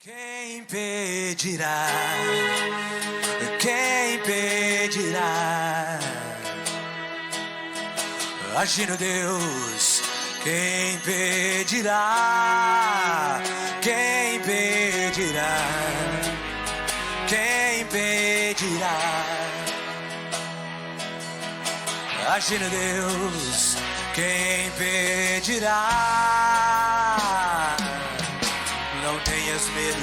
Quem impedirá? Quem impedirá? Agindo Deus, quem impedirá? Quem impedirá? Quem impedirá? Agindo Deus, quem impedirá? Não tenhas medo,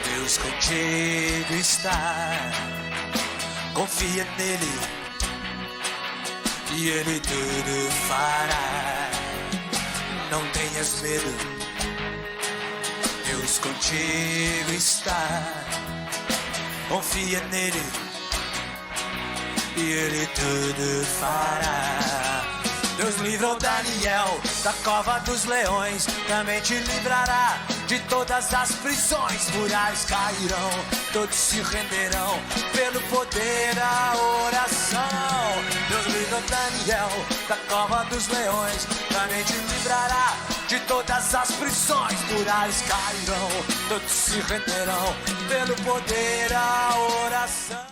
Deus contigo está. Confia nele e ele tudo fará. Não tenhas medo, Deus contigo está. Confia nele e ele tudo fará. Deus livrou Daniel da cova dos leões, também te livrará de todas as prisões. Muralhas cairão, todos se renderão pelo poder da oração. Deus livrou Daniel da cova dos leões, também te livrará de todas as prisões. Muralhas cairão, todos se renderão pelo poder da oração.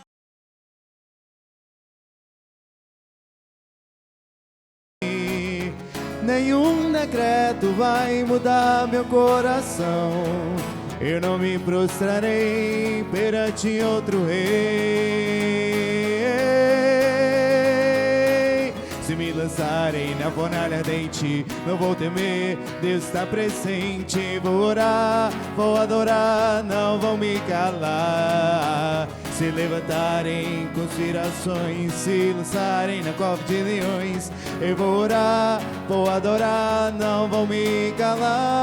Nenhum decreto vai mudar meu coração. Eu não me prostrarei perante outro rei. Se me lançarem na fornalha ardente, não vou temer, Deus está presente. Vou orar, vou adorar, não vão me calar. Se levantarem conspirações, se lançarem na cova de leões, eu vou orar, vou adorar, não vão me calar.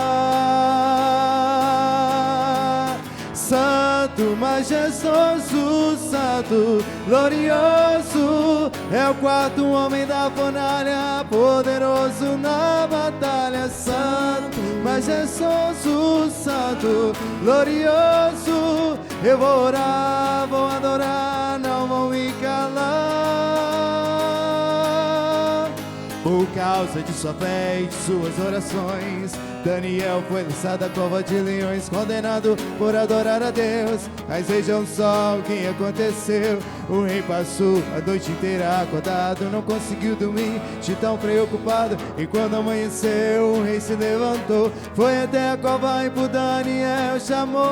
Santo, majestoso, santo, glorioso, é o quarto homem da fornalha, poderoso na batalha. Santo, majestoso, santo, glorioso, eu vou orar, vou adorar, não vão me calar. Por causa de sua fé e de suas orações, Daniel foi lançado à cova de leões, condenado por adorar a Deus. Mas vejam só o que aconteceu. O rei passou a noite inteira acordado, não conseguiu dormir de tão preocupado. E quando amanheceu, o rei se levantou, foi até a cova e por Daniel chamou.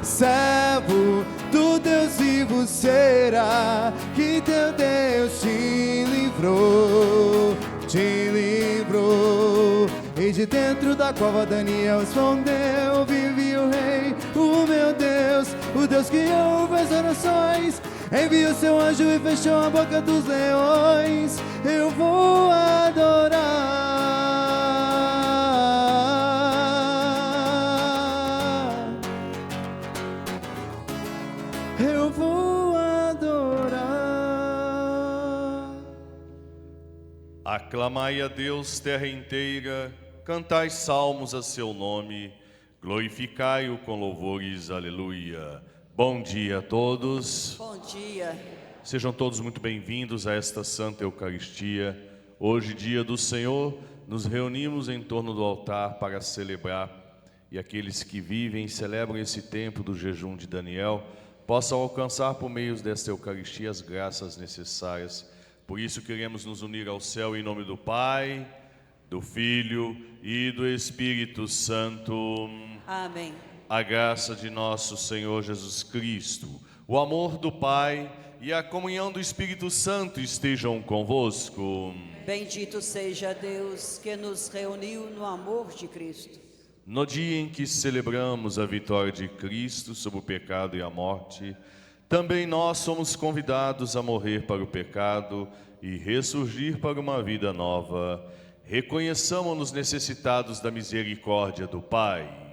Servo do Deus vivo será, que teu Deus te livrou, te livrou. E de dentro da cova Daniel respondeu: vive o rei, o meu Deus, o Deus que ouve as orações. Enviou seu anjo e fechou a boca dos leões. Eu vou adorar, eu vou adorar. Aclamai a Deus, terra inteira, cantai salmos a seu nome, glorificai-o com louvores, aleluia. Bom dia a todos. Bom dia. Sejam todos muito bem-vindos a esta Santa Eucaristia. Hoje, dia do Senhor, nos reunimos em torno do altar para celebrar, e aqueles que vivem e celebram esse tempo do jejum de Daniel possam alcançar por meio desta Eucaristia as graças necessárias. Por isso queremos nos unir ao céu em nome do Pai, do Filho e do Espírito Santo. Amém. A graça de nosso Senhor Jesus Cristo, o amor do Pai e a comunhão do Espírito Santo estejam convosco. Bendito seja Deus que nos reuniu no amor de Cristo. No dia em que celebramos a vitória de Cristo sobre o pecado e a morte, também nós somos convidados a morrer para o pecado e ressurgir para uma vida nova. Reconheçamos-nos necessitados da misericórdia do Pai.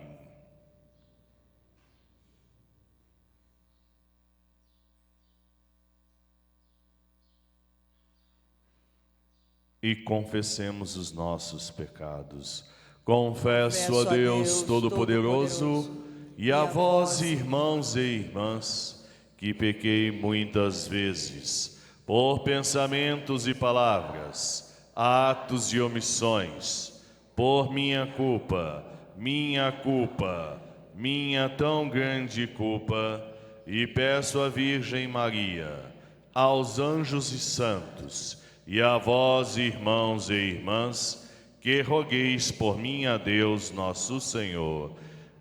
E confessemos os nossos pecados. Confesso a Deus Todo-Poderoso e a vós, irmãos e irmãs, que pequei muitas vezes, por pensamentos e palavras, atos e omissões, por minha culpa, minha tão grande culpa, e peço à Virgem Maria, aos anjos e santos, e a vós, irmãos e irmãs, que rogueis por mim a Deus nosso Senhor.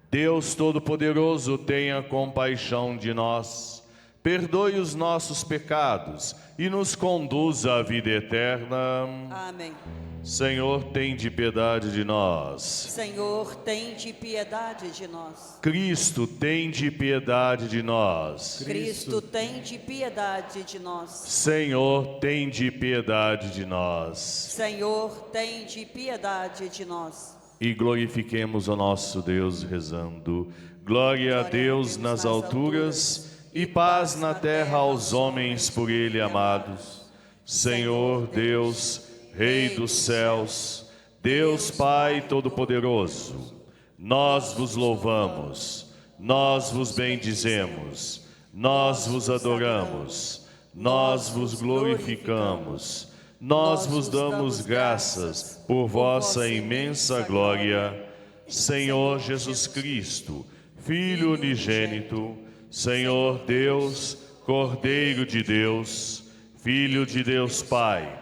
Deus Todo-Poderoso, tenha compaixão de nós, perdoe os nossos pecados e nos conduza à vida eterna. Amém. Senhor, tende piedade de nós. Senhor, tende piedade de nós. Cristo, tende piedade de nós. Cristo, tende piedade de nós. Senhor, tende piedade de nós. Senhor, tende piedade de nós. E glorifiquemos o nosso Deus rezando. Glória a Deus nas alturas e paz na terra aos homens por Ele amados. Senhor Deus, Rei dos céus, Deus Pai Todo-Poderoso, nós vos louvamos, nós vos bendizemos, nós vos adoramos, nós vos glorificamos, nós vos damos graças por vossa imensa glória, Senhor Jesus Cristo, Filho unigênito, Senhor Deus, Cordeiro de Deus, Filho de Deus Pai.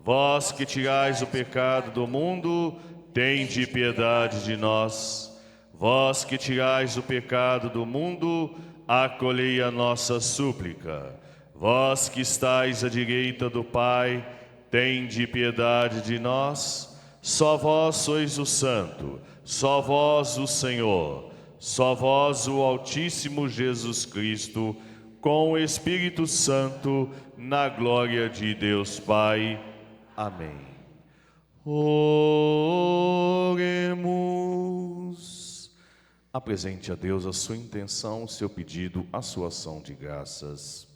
Vós que tirais o pecado do mundo, tende piedade de nós. Vós que tirais o pecado do mundo, acolhei a nossa súplica. Vós que estais à direita do Pai, tende piedade de nós. Só vós sois o Santo, só vós o Senhor, só vós o Altíssimo Jesus Cristo, com o Espírito Santo, na glória de Deus Pai. Amém. Oremos. Apresente a Deus a sua intenção, o seu pedido, a sua ação de graças.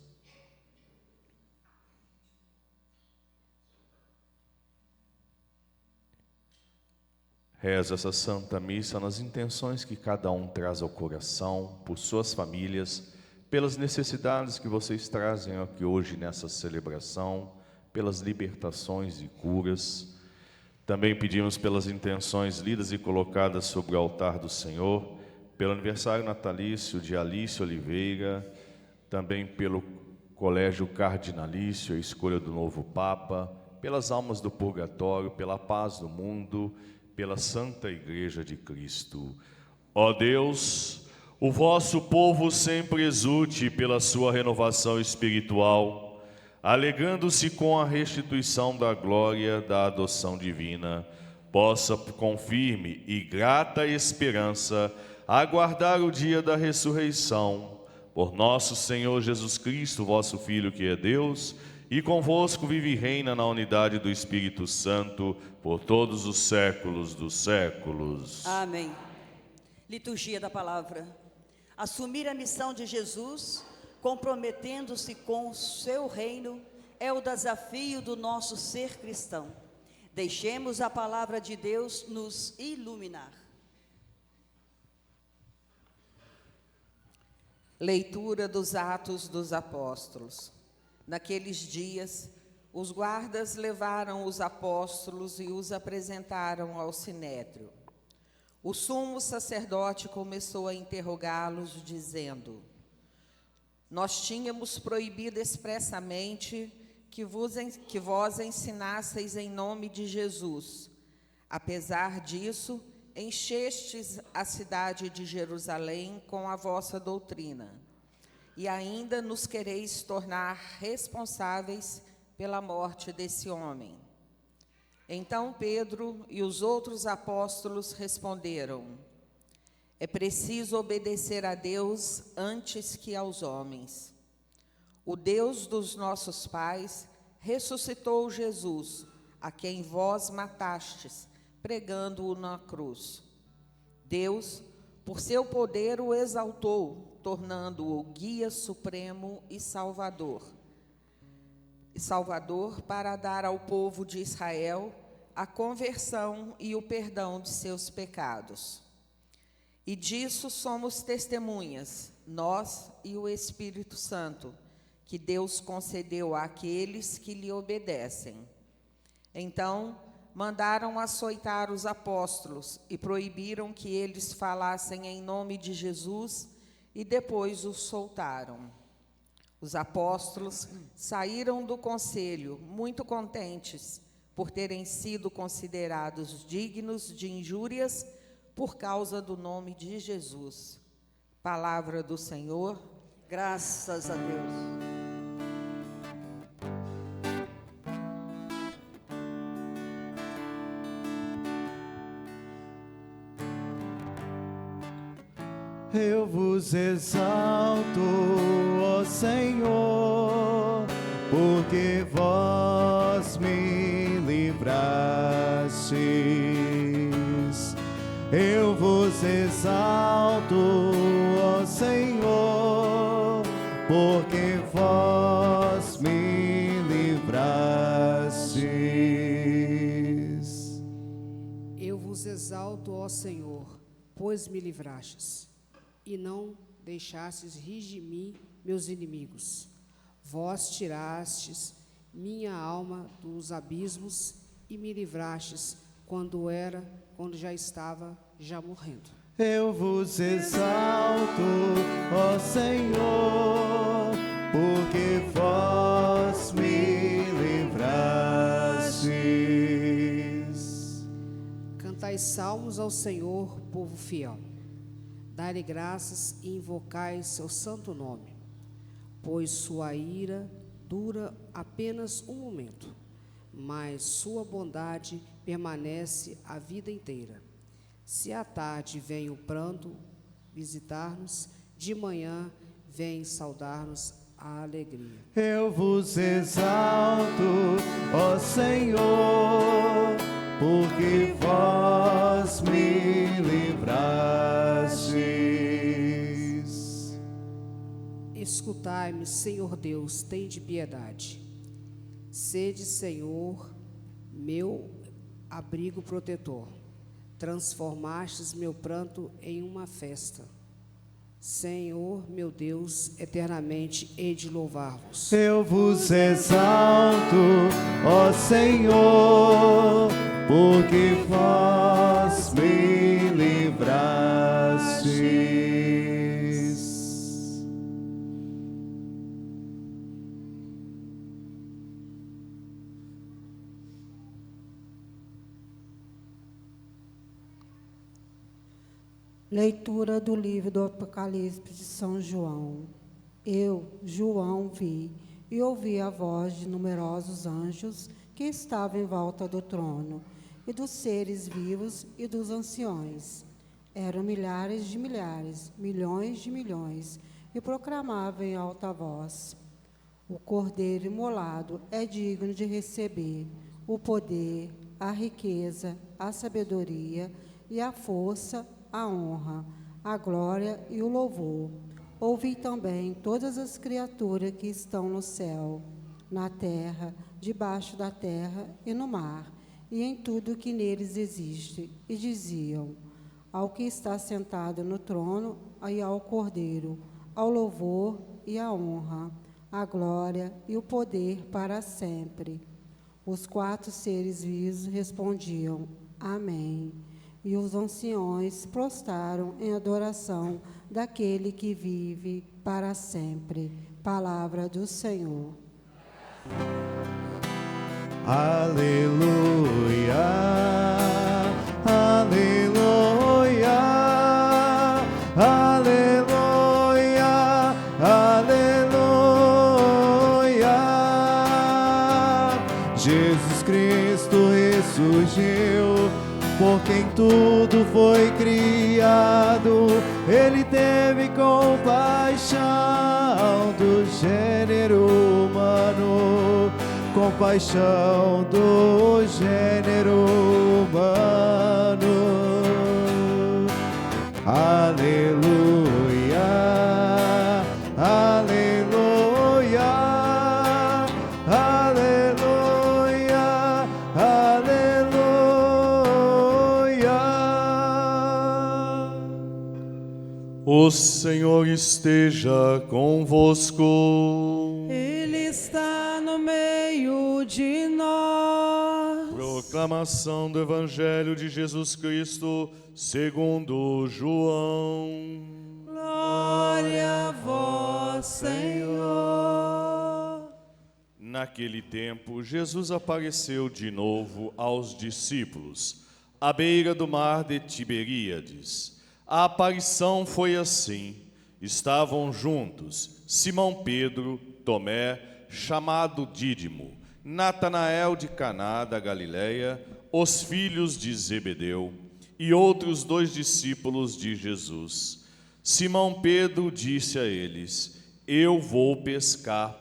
Reza essa Santa Missa nas intenções que cada um traz ao coração, por suas famílias, pelas necessidades que vocês trazem aqui hoje nessa celebração, pelas libertações e curas. Também pedimos pelas intenções lidas e colocadas sobre o altar do Senhor, pelo aniversário natalício de Alice Oliveira, também pelo Colégio Cardinalício, a escolha do novo Papa, pelas almas do purgatório, pela paz do mundo, pela Santa Igreja de Cristo. Ó Deus, o vosso povo sempre exulte pela sua renovação espiritual, alegando-se com a restituição da glória da adoção divina, possa com firme e grata esperança aguardar o dia da ressurreição, por nosso Senhor Jesus Cristo, vosso Filho, que é Deus, e convosco vive e reina na unidade do Espírito Santo, por todos os séculos dos séculos. Amém. Liturgia da Palavra. Assumir a missão de Jesus, comprometendo-se com o seu reino, é o desafio do nosso ser cristão. Deixemos a palavra de Deus nos iluminar. Leitura dos Atos dos Apóstolos. Naqueles dias, os guardas levaram os apóstolos e os apresentaram ao sinédrio. O sumo sacerdote começou a interrogá-los, dizendo: nós tínhamos proibido expressamente que vós ensinasseis em nome de Jesus. Apesar disso, enchestes a cidade de Jerusalém com a vossa doutrina, e ainda nos quereis tornar responsáveis pela morte desse homem. Então Pedro e os outros apóstolos responderam: é preciso obedecer a Deus antes que aos homens. O Deus dos nossos pais ressuscitou Jesus, a quem vós matastes, pregando-o na cruz. Deus, por seu poder, o exaltou, tornando-o guia supremo e Salvador para dar ao povo de Israel a conversão e o perdão de seus pecados. E disso somos testemunhas, nós e o Espírito Santo, que Deus concedeu àqueles que lhe obedecem. Então, mandaram açoitar os apóstolos e proibiram que eles falassem em nome de Jesus e depois os soltaram. Os apóstolos saíram do conselho muito contentes por terem sido considerados dignos de injúrias por causa do nome de Jesus. Palavra do Senhor. Graças a Deus. Eu vos exalto, ó Senhor, porque vós me livrastes. Eu vos exalto, ó Senhor, porque vós me livrastes. Eu vos exalto, ó Senhor, pois me livrastes, e não deixastes rir de mim meus inimigos. Vós tirastes minha alma dos abismos e me livrastes quando já estava morrendo. Eu vos exalto, ó Senhor, porque vós me livrastes. Cantai salmos ao Senhor, povo fiel. Dai-lhe graças e invocai seu santo nome, pois sua ira dura apenas um momento, mas sua bondade permanece a vida inteira. Se à tarde vem o pranto visitar-nos, de manhã vem saudar-nos a alegria. Eu vos exalto, ó Senhor, porque vós me livrastes. Escutai-me, Senhor Deus, tende piedade. Sede, Senhor, meu abrigo protetor. Transformastes meu pranto em uma festa. Senhor, meu Deus, eternamente hei de louvar-vos. Eu vos exalto, ó Senhor, porque vós me livrastes. Leitura do livro do Apocalipse de São João. Eu, João, vi e ouvi a voz de numerosos anjos que estavam em volta do trono, e dos seres vivos e dos anciões. Eram milhares de milhares, milhões de milhões, e proclamavam em alta voz: o Cordeiro imolado é digno de receber o poder, a riqueza, a sabedoria e a força, a honra, a glória e o louvor. Ouvi também todas as criaturas que estão no céu, na terra, debaixo da terra e no mar, e em tudo que neles existe, e diziam: ao que está sentado no trono e ao Cordeiro, ao louvor e a honra, a glória e o poder para sempre. Os 4 seres vivos respondiam: Amém. E os anciões prostraram em adoração daquele que vive para sempre. Palavra do Senhor. Aleluia, aleluia, aleluia, aleluia. Jesus Cristo ressurgiu, por quem tudo foi criado. Ele teve compaixão do gênero humano, compaixão do gênero humano. Aleluia, aleluia, aleluia, aleluia. O Senhor esteja convosco. Ele está no meio de nós. Proclamação do Evangelho de Jesus Cristo segundo João. Glória a vós, Senhor. Naquele tempo, Jesus apareceu de novo aos discípulos, à beira do mar de Tiberíades. A aparição foi assim: estavam juntos Simão Pedro, Tomé, chamado Dídimo, Natanael de Caná da Galileia, os filhos de Zebedeu e outros 2 discípulos de Jesus. Simão Pedro disse a eles: Eu vou pescar.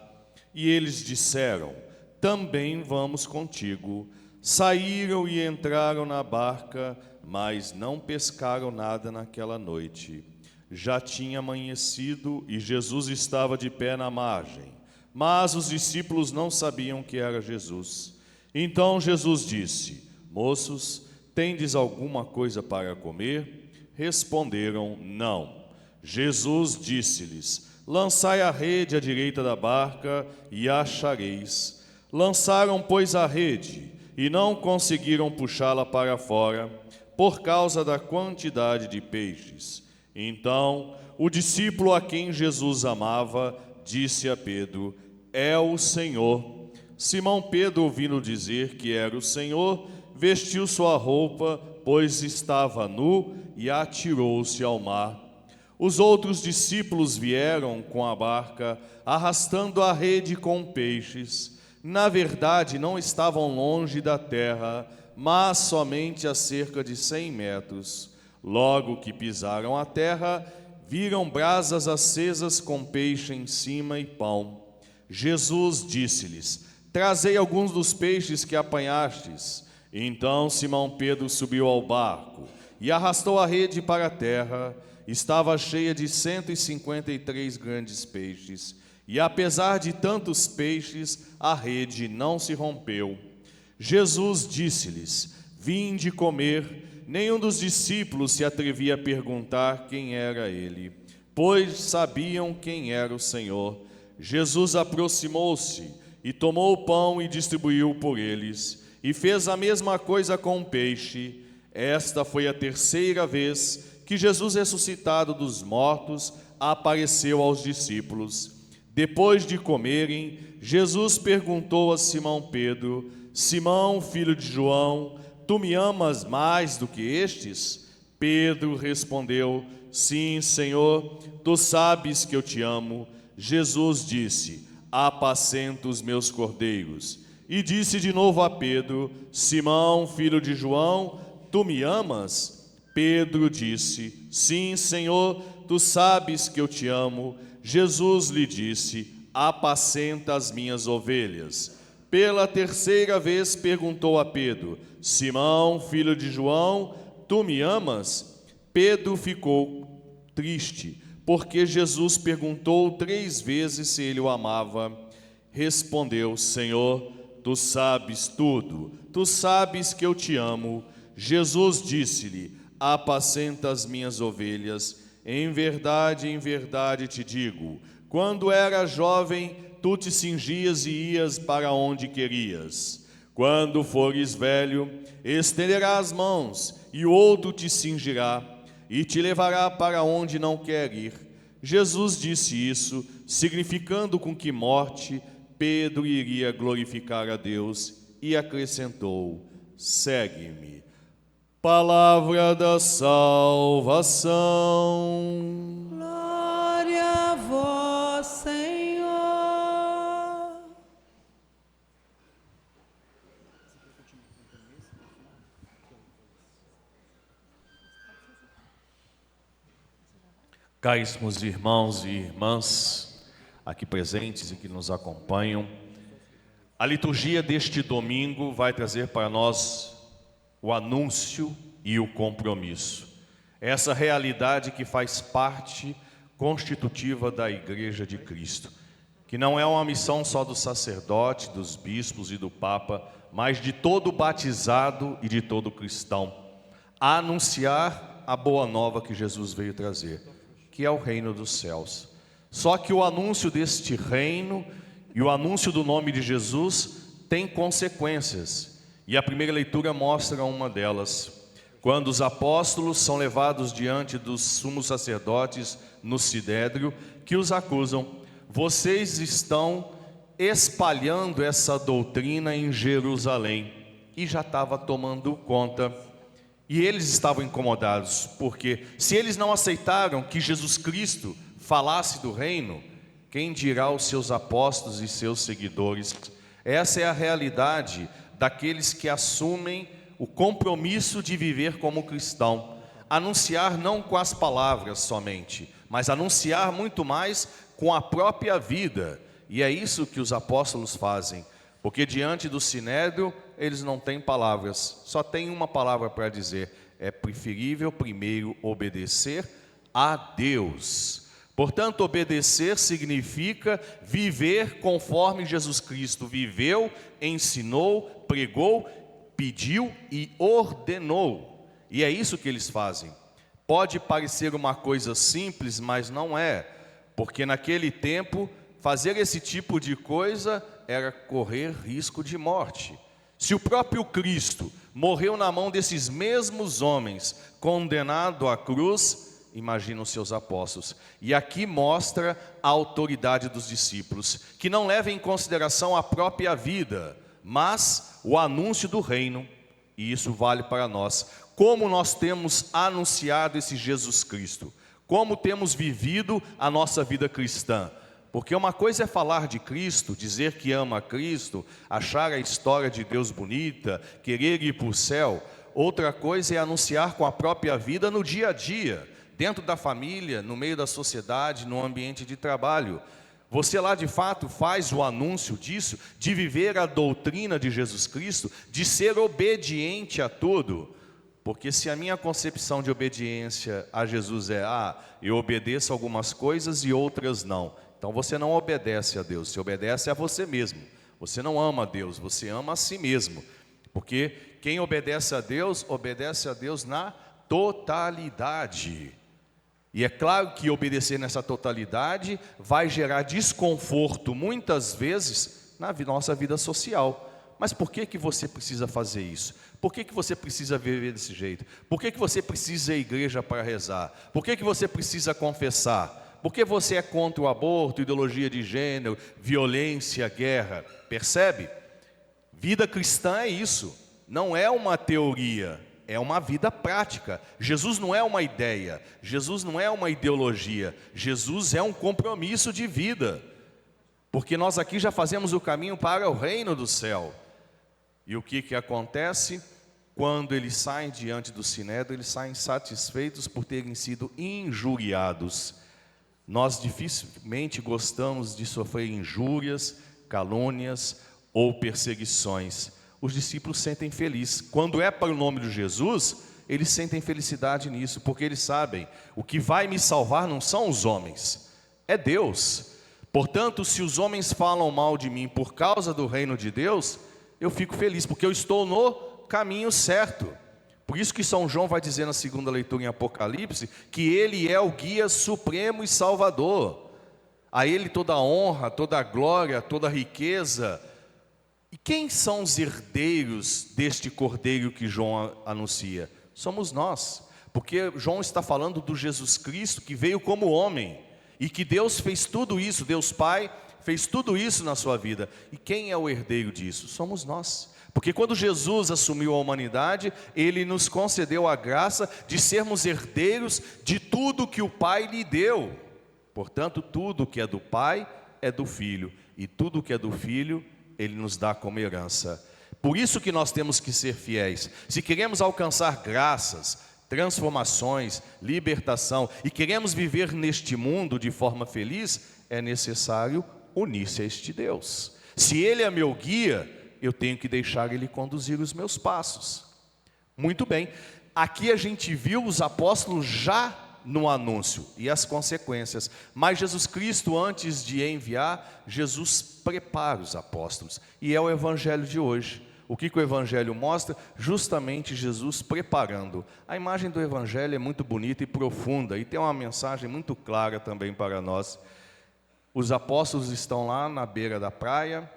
E eles disseram: Também vamos contigo. Saíram e entraram na barca, mas não pescaram nada naquela noite. Já tinha amanhecido e Jesus estava de pé na margem, mas os discípulos não sabiam que era Jesus. Então Jesus disse: Moços, tendes alguma coisa para comer? Responderam: Não. Jesus disse-lhes: Lançai a rede à direita da barca e a achareis. Lançaram, pois, a rede e não conseguiram puxá-la para fora por causa da quantidade de peixes. Então, o discípulo a quem Jesus amava disse a Pedro: É o Senhor. Simão Pedro, ouvindo dizer que era o Senhor, vestiu sua roupa, pois estava nu, e atirou-se ao mar. Os outros discípulos vieram com a barca, arrastando a rede com peixes. Na verdade, não estavam longe da terra, mas somente a cerca de 100 metros. Logo que pisaram a terra, viram brasas acesas com peixe em cima e pão. Jesus disse-lhes: Trazei alguns dos peixes que apanhastes. Então Simão Pedro subiu ao barco e arrastou a rede para a terra. Estava cheia de 153 grandes peixes, e apesar de tantos peixes, a rede não se rompeu. Jesus disse-lhes: Vinde comer. Nenhum dos discípulos se atrevia a perguntar quem era ele, pois sabiam quem era o Senhor. Jesus aproximou-se e tomou o pão e distribuiu por eles, e fez a mesma coisa com o peixe. Esta foi a 3ª vez que Jesus, ressuscitado dos mortos, apareceu aos discípulos. Depois de comerem, Jesus perguntou a Simão Pedro: Simão, filho de João, tu me amas mais do que estes? Pedro respondeu: Sim, Senhor, tu sabes que eu te amo. Jesus disse: Apacenta os meus cordeiros. E disse de novo a Pedro: Simão, filho de João, tu me amas? Pedro disse: Sim, Senhor, tu sabes que eu te amo. Jesus lhe disse: Apacenta as minhas ovelhas. Pela 3ª vez perguntou a Pedro: Simão, filho de João, tu me amas? Pedro ficou triste, porque Jesus perguntou 3 vezes se ele o amava. Respondeu: Senhor, tu sabes tudo, tu sabes que eu te amo. Jesus disse-lhe: Apacenta as minhas ovelhas. Em verdade te digo, quando eras jovem, tu te cingias e ias para onde querias. Quando fores velho, estenderás as mãos, e o outro te cingirá, e te levará para onde não quer ir. Jesus disse isso, significando com que morte Pedro iria glorificar a Deus, e acrescentou: Segue-me. Palavra da salvação. Glória a vós, Senhor. Caríssimos irmãos e irmãs, aqui presentes e que nos acompanham, a liturgia deste domingo vai trazer para nós o anúncio e o compromisso. Essa realidade que faz parte constitutiva da Igreja de Cristo, que não é uma missão só do sacerdote, dos bispos e do Papa, mas de todo batizado e de todo cristão, a anunciar a boa nova que Jesus veio trazer, que é o reino dos céus. Só que o anúncio deste reino e o anúncio do nome de Jesus tem consequências. E a primeira leitura mostra uma delas. Quando os apóstolos são levados diante dos sumos sacerdotes no Sinédrio, que os acusam: vocês estão espalhando essa doutrina em Jerusalém. E já estava tomando conta. E eles estavam incomodados, porque se eles não aceitaram que Jesus Cristo falasse do reino, quem dirá os seus apóstolos e seus seguidores? Essa é a realidade daqueles que assumem o compromisso de viver como cristão. Anunciar não com as palavras somente, mas anunciar muito mais com a própria vida. E é isso que os apóstolos fazem, porque diante do Sinédrio eles não têm palavras, só tem uma palavra para dizer: é preferível primeiro obedecer a Deus. Portanto, obedecer significa viver conforme Jesus Cristo viveu, ensinou, pregou, pediu e ordenou. E é isso que eles fazem. Pode parecer uma coisa simples, mas não é, porque naquele tempo fazer esse tipo de coisa era correr risco de morte. Se o próprio Cristo morreu na mão desses mesmos homens, condenado à cruz, imagina os seus apóstolos. E aqui mostra a autoridade dos discípulos, que não levam em consideração a própria vida, mas o anúncio do reino. E isso vale para nós. Como nós temos anunciado esse Jesus Cristo? Como temos vivido a nossa vida cristã? Porque uma coisa é falar de Cristo, dizer que ama Cristo, achar a história de Deus bonita, querer ir para o céu. Outra coisa é anunciar com a própria vida no dia a dia, dentro da família, no meio da sociedade, no ambiente de trabalho. Você lá de fato faz o anúncio disso, de viver a doutrina de Jesus Cristo, de ser obediente a tudo. Porque se a minha concepção de obediência a Jesus é: eu obedeço algumas coisas e outras não, então você não obedece a Deus, você obedece a você mesmo. Você não ama a Deus, você ama a si mesmo. Porque quem obedece a Deus na totalidade. E é claro que obedecer nessa totalidade vai gerar desconforto muitas vezes na nossa vida social. Mas por que você precisa fazer isso? Por que você precisa viver desse jeito? Por que você precisa ir à igreja para rezar? Por que você precisa confessar? Por que você é contra o aborto, ideologia de gênero, violência, guerra? Percebe? Vida cristã é isso, não é uma teoria, é uma vida prática. Jesus não é uma ideia, Jesus não é uma ideologia, Jesus é um compromisso de vida. Porque nós aqui já fazemos o caminho para o reino do céu. E o que acontece? Quando eles saem diante do Sinédrio, eles saem satisfeitos por terem sido injuriados. Nós dificilmente gostamos de sofrer injúrias, calúnias ou perseguições. Os discípulos sentem feliz. Quando é para o nome de Jesus, eles sentem felicidade nisso, porque eles sabem: o que vai me salvar não são os homens, é Deus. Portanto, se os homens falam mal de mim por causa do reino de Deus, eu fico feliz, porque eu estou no caminho certo. Por isso que São João vai dizer na segunda leitura em Apocalipse, que ele é o guia supremo e salvador. A ele toda a honra, toda a glória, toda a riqueza. E quem são os herdeiros deste cordeiro que João anuncia? Somos nós, porque João está falando do Jesus Cristo que veio como homem, e que Deus fez tudo isso, Deus Pai fez tudo isso na sua vida. E quem é o herdeiro disso? Somos nós. Porque quando Jesus assumiu a humanidade, Ele nos concedeu a graça de sermos herdeiros de tudo que o Pai lhe deu. Portanto, tudo que é do Pai é do Filho, e tudo que é do Filho, Ele nos dá como herança. Por isso que nós temos que ser fiéis. Se queremos alcançar graças, transformações, libertação, e queremos viver neste mundo de forma feliz, é necessário unir-se a este Deus. Se Ele é meu guia, eu tenho que deixar Ele conduzir os meus passos. Muito bem, aqui a gente viu os apóstolos já no anúncio e as consequências, mas Jesus Cristo, antes de enviar, Jesus prepara os apóstolos, e é o evangelho de hoje. O que o evangelho mostra? Justamente Jesus preparando. A imagem do evangelho é muito bonita e profunda, e tem uma mensagem muito clara também para nós. Os apóstolos estão lá na beira da praia,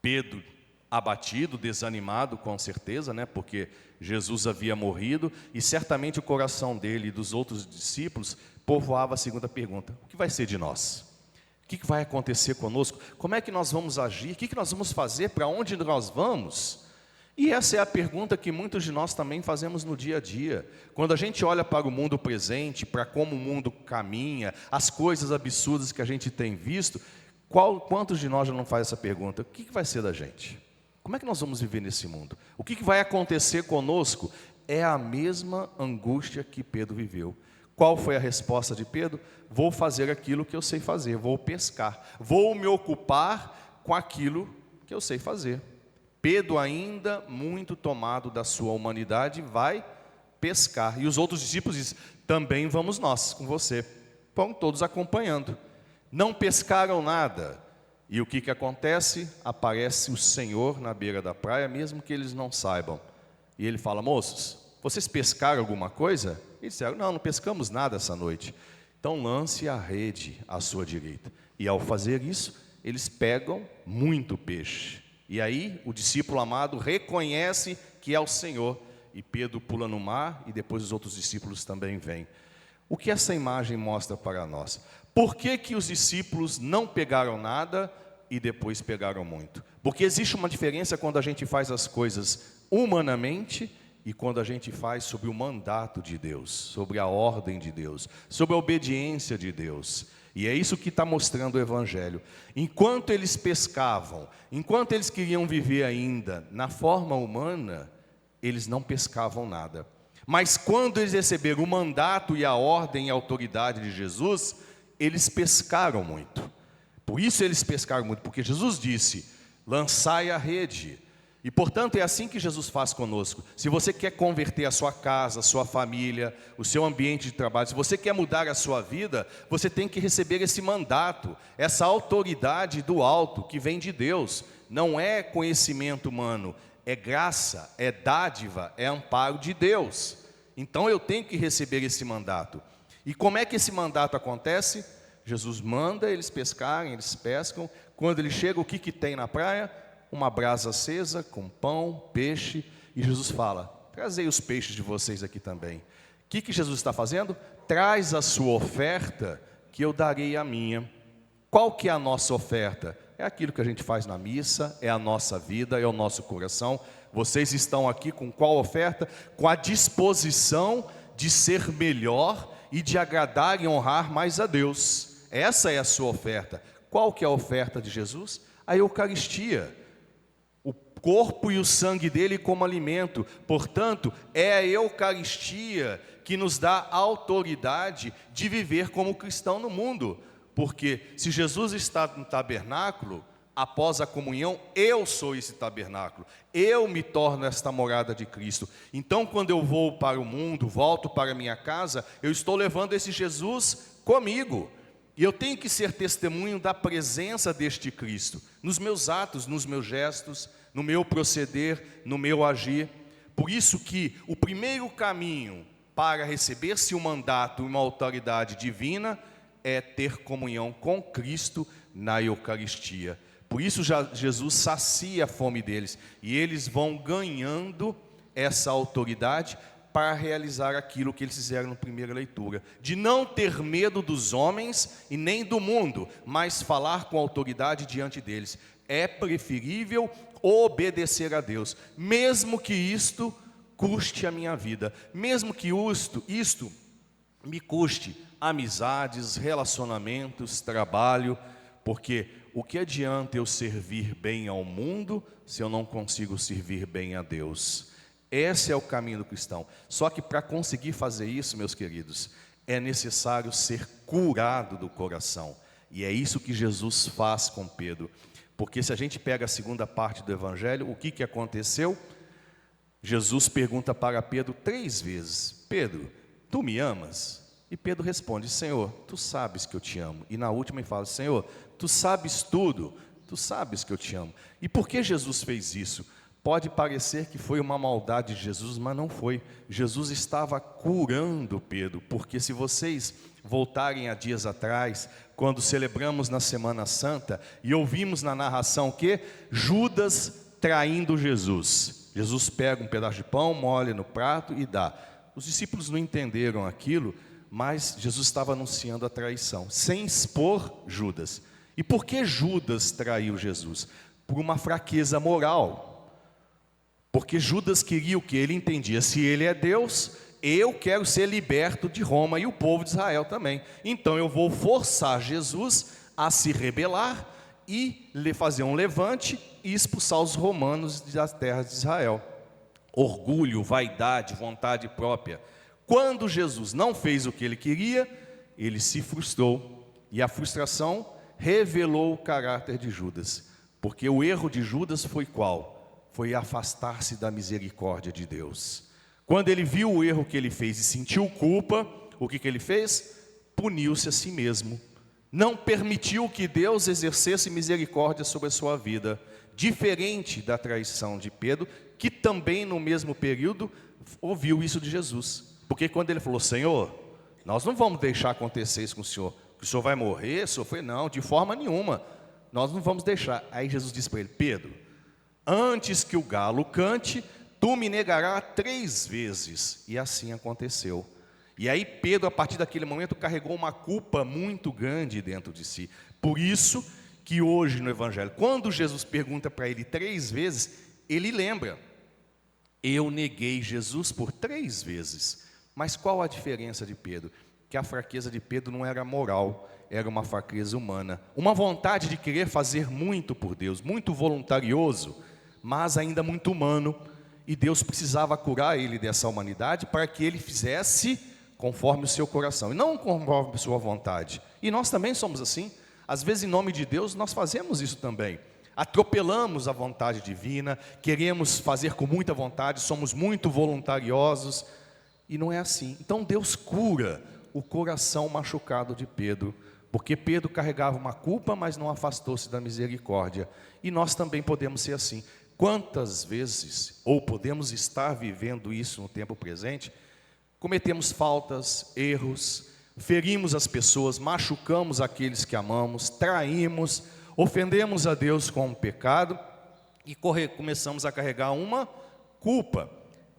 Pedro abatido, desanimado, com certeza, né? Porque Jesus havia morrido e certamente o coração dele e dos outros discípulos povoava a segunda pergunta: o que vai ser de nós? O que vai acontecer conosco? Como é que nós vamos agir? O que nós vamos fazer? Para onde nós vamos? E essa é a pergunta que muitos de nós também fazemos no dia a dia. Quando a gente olha para o mundo presente, para como o mundo caminha, as coisas absurdas que a gente tem visto, quantos de nós já não faz essa pergunta? O que vai ser da gente? Como é que nós vamos viver nesse mundo? O que vai acontecer conosco? É a mesma angústia que Pedro viveu. Qual foi a resposta de Pedro? Vou fazer aquilo que eu sei fazer, vou pescar, vou me ocupar com aquilo que eu sei fazer. Pedro, ainda muito tomado da sua humanidade, vai pescar. E os outros discípulos dizem: também vamos nós com você. Vão todos acompanhando. Não pescaram nada. E o que acontece? Aparece o Senhor na beira da praia, mesmo que eles não saibam. E ele fala: moços, vocês pescaram alguma coisa? Eles disseram: não pescamos nada essa noite. Então lance a rede à sua direita. E ao fazer isso, eles pegam muito peixe. E aí o discípulo amado reconhece que é o Senhor. E Pedro pula no mar e depois os outros discípulos também vêm. O que essa imagem mostra para nós? Por que os discípulos não pegaram nada e depois pegaram muito? Porque existe uma diferença quando a gente faz as coisas humanamente e quando a gente faz sob o mandato de Deus, sobre a ordem de Deus, sobre a obediência de Deus. E é isso que está mostrando o Evangelho. Enquanto eles pescavam, enquanto eles queriam viver ainda na forma humana, eles não pescavam nada. Mas quando eles receberam o mandato e a ordem e a autoridade de Jesus, eles pescaram muito. Por isso eles pescaram muito, porque Jesus disse: lançai a rede. E portanto é assim que Jesus faz conosco. Se você quer converter a sua casa, a sua família, o seu ambiente de trabalho, se você quer mudar a sua vida, você tem que receber esse mandato, essa autoridade do alto que vem de Deus. Não é conhecimento humano, é graça, é dádiva, é amparo de Deus. Então eu tenho que receber esse mandato. E como é que esse mandato acontece? Jesus manda eles pescarem, eles pescam. Quando ele chega, o que tem na praia? Uma brasa acesa com pão, peixe. E Jesus fala: trazei os peixes de vocês aqui também. O que Jesus está fazendo? Traz a sua oferta, que eu darei a minha. Qual que é a nossa oferta? É aquilo que a gente faz na missa, é a nossa vida, é o nosso coração. Vocês estão aqui com qual oferta? Com a disposição de ser melhor e de agradar e honrar mais a Deus. Essa é a sua oferta. Qual que é a oferta de Jesus? A Eucaristia. O corpo e o sangue dele como alimento. Portanto, é a Eucaristia que nos dá autoridade de viver como cristão no mundo. Porque se Jesus está no tabernáculo, após a comunhão, eu sou esse tabernáculo. Eu me torno esta morada de Cristo. Então, quando eu vou para o mundo, volto para a minha casa, eu estou levando esse Jesus comigo. E eu tenho que ser testemunho da presença deste Cristo, nos meus atos, nos meus gestos, no meu proceder, no meu agir. Por isso que o primeiro caminho para receber-se um mandato e uma autoridade divina é ter comunhão com Cristo na Eucaristia. Por isso Jesus sacia a fome deles, e eles vão ganhando essa autoridade para realizar aquilo que eles fizeram na primeira leitura, de não ter medo dos homens e nem do mundo, mas falar com autoridade diante deles. É preferível obedecer a Deus, mesmo que isto custe a minha vida, mesmo que isto me custe amizades, relacionamentos, trabalho, porque o que adianta eu servir bem ao mundo se eu não consigo servir bem a Deus? Esse é o caminho do cristão. Só que para conseguir fazer isso, meus queridos, é necessário ser curado do coração. E é isso que Jesus faz com Pedro. Porque se a gente pega a segunda parte do Evangelho, o que aconteceu? Jesus pergunta para Pedro 3 vezes: Pedro, tu me amas? E Pedro responde: Senhor, tu sabes que eu te amo. E na última ele fala: Senhor, tu sabes tudo, tu sabes que eu te amo. E por que Jesus fez isso? Pode parecer que foi uma maldade de Jesus, mas não foi. Jesus estava curando Pedro, porque se vocês voltarem a dias atrás, quando celebramos na Semana Santa, e ouvimos na narração que Judas traindo Jesus. Jesus pega um pedaço de pão, molha no prato e dá. Os discípulos não entenderam aquilo, mas Jesus estava anunciando a traição, sem expor Judas. E por que Judas traiu Jesus? Por uma fraqueza moral. Porque Judas queria o que? Ele entendia, se ele é Deus, eu quero ser liberto de Roma e o povo de Israel também. Então eu vou forçar Jesus a se rebelar e lhe fazer um levante e expulsar os romanos das terras de Israel. Orgulho, vaidade, vontade própria. Quando Jesus não fez o que ele queria, ele se frustrou. E a frustração revelou o caráter de Judas. Porque o erro de Judas foi qual? Foi afastar-se da misericórdia de Deus. Quando ele viu o erro que ele fez e sentiu culpa, o que ele fez? Puniu-se a si mesmo. Não permitiu que Deus exercesse misericórdia sobre a sua vida. Diferente da traição de Pedro, que também no mesmo período ouviu isso de Jesus. Porque quando ele falou, Senhor, nós não vamos deixar acontecer isso com o Senhor. O Senhor vai morrer? O Senhor foi, não, de forma nenhuma. Nós não vamos deixar. Aí Jesus disse para ele, Pedro, antes que o galo cante, tu me negarás 3 vezes. E assim aconteceu. E aí Pedro, a partir daquele momento, carregou uma culpa muito grande dentro de si. Por isso que hoje no Evangelho, quando Jesus pergunta para ele 3 vezes, ele lembra. Eu neguei Jesus por 3 vezes. Mas qual a diferença de Pedro? Que a fraqueza de Pedro não era moral, era uma fraqueza humana. Uma vontade de querer fazer muito por Deus, muito voluntarioso, mas ainda muito humano. E Deus precisava curar ele dessa humanidade para que ele fizesse conforme o seu coração, e não conforme a sua vontade. E nós também somos assim. Às vezes, em nome de Deus, nós fazemos isso também. Atropelamos a vontade divina, queremos fazer com muita vontade, somos muito voluntariosos, e não é assim. Então Deus cura o coração machucado de Pedro, porque Pedro carregava uma culpa, mas não afastou-se da misericórdia. E nós também podemos ser assim. Quantas vezes, ou podemos estar vivendo isso no tempo presente, cometemos faltas, erros, ferimos as pessoas, machucamos aqueles que amamos, traímos, ofendemos a Deus com um pecado e começamos a carregar uma culpa.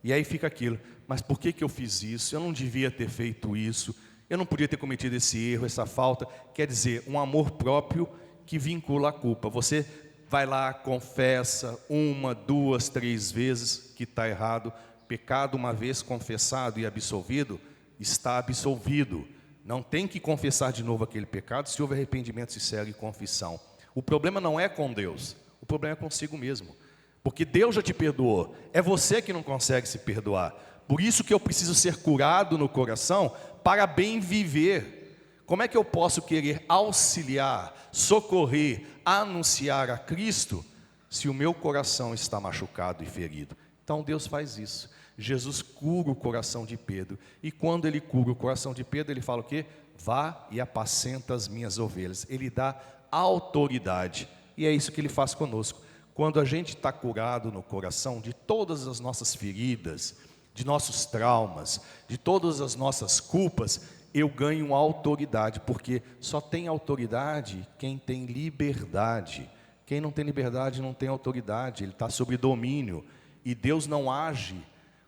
E aí fica aquilo, mas por que eu fiz isso? Eu não devia ter feito isso, eu não podia ter cometido esse erro, essa falta. Quer dizer, um amor próprio que vincula a culpa. Você vai lá, confessa 1, 2, 3 vezes que está errado. Pecado uma vez confessado e absolvido, está absolvido. Não tem que confessar de novo aquele pecado, se houve arrependimento sincero e confissão. O problema não é com Deus, o problema é consigo mesmo. Porque Deus já te perdoou, é você que não consegue se perdoar. Por isso que eu preciso ser curado no coração para bem viver. Como é que eu posso querer auxiliar, socorrer, anunciar a Cristo, se o meu coração está machucado e ferido? Então Deus faz isso. Jesus cura o coração de Pedro. E quando ele cura o coração de Pedro, ele fala o quê? Vá e apacenta as minhas ovelhas. Ele dá autoridade. E é isso que ele faz conosco. Quando a gente está curado no coração de todas as nossas feridas, de nossos traumas, de todas as nossas culpas, eu ganho autoridade. Porque só tem autoridade quem tem liberdade. Quem não tem liberdade não tem autoridade. Ele está sob domínio. E Deus não age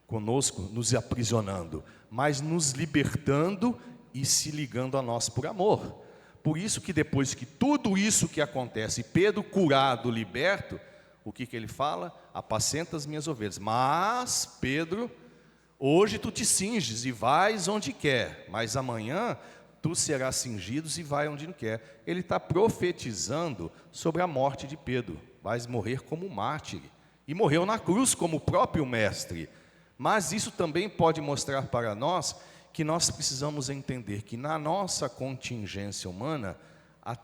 conosco nos aprisionando, mas nos libertando e se ligando a nós por amor. Por isso que depois que tudo isso que acontece, Pedro curado, liberto, o que ele fala? Apacenta as minhas ovelhas. Mas, Pedro, hoje tu te cinges e vais onde quer, mas amanhã tu serás cingido e vai onde não quer. Ele está profetizando sobre a morte de Pedro. Vais morrer como mártir. E morreu na cruz como o próprio mestre. Mas isso também pode mostrar para nós que nós precisamos entender que na nossa contingência humana,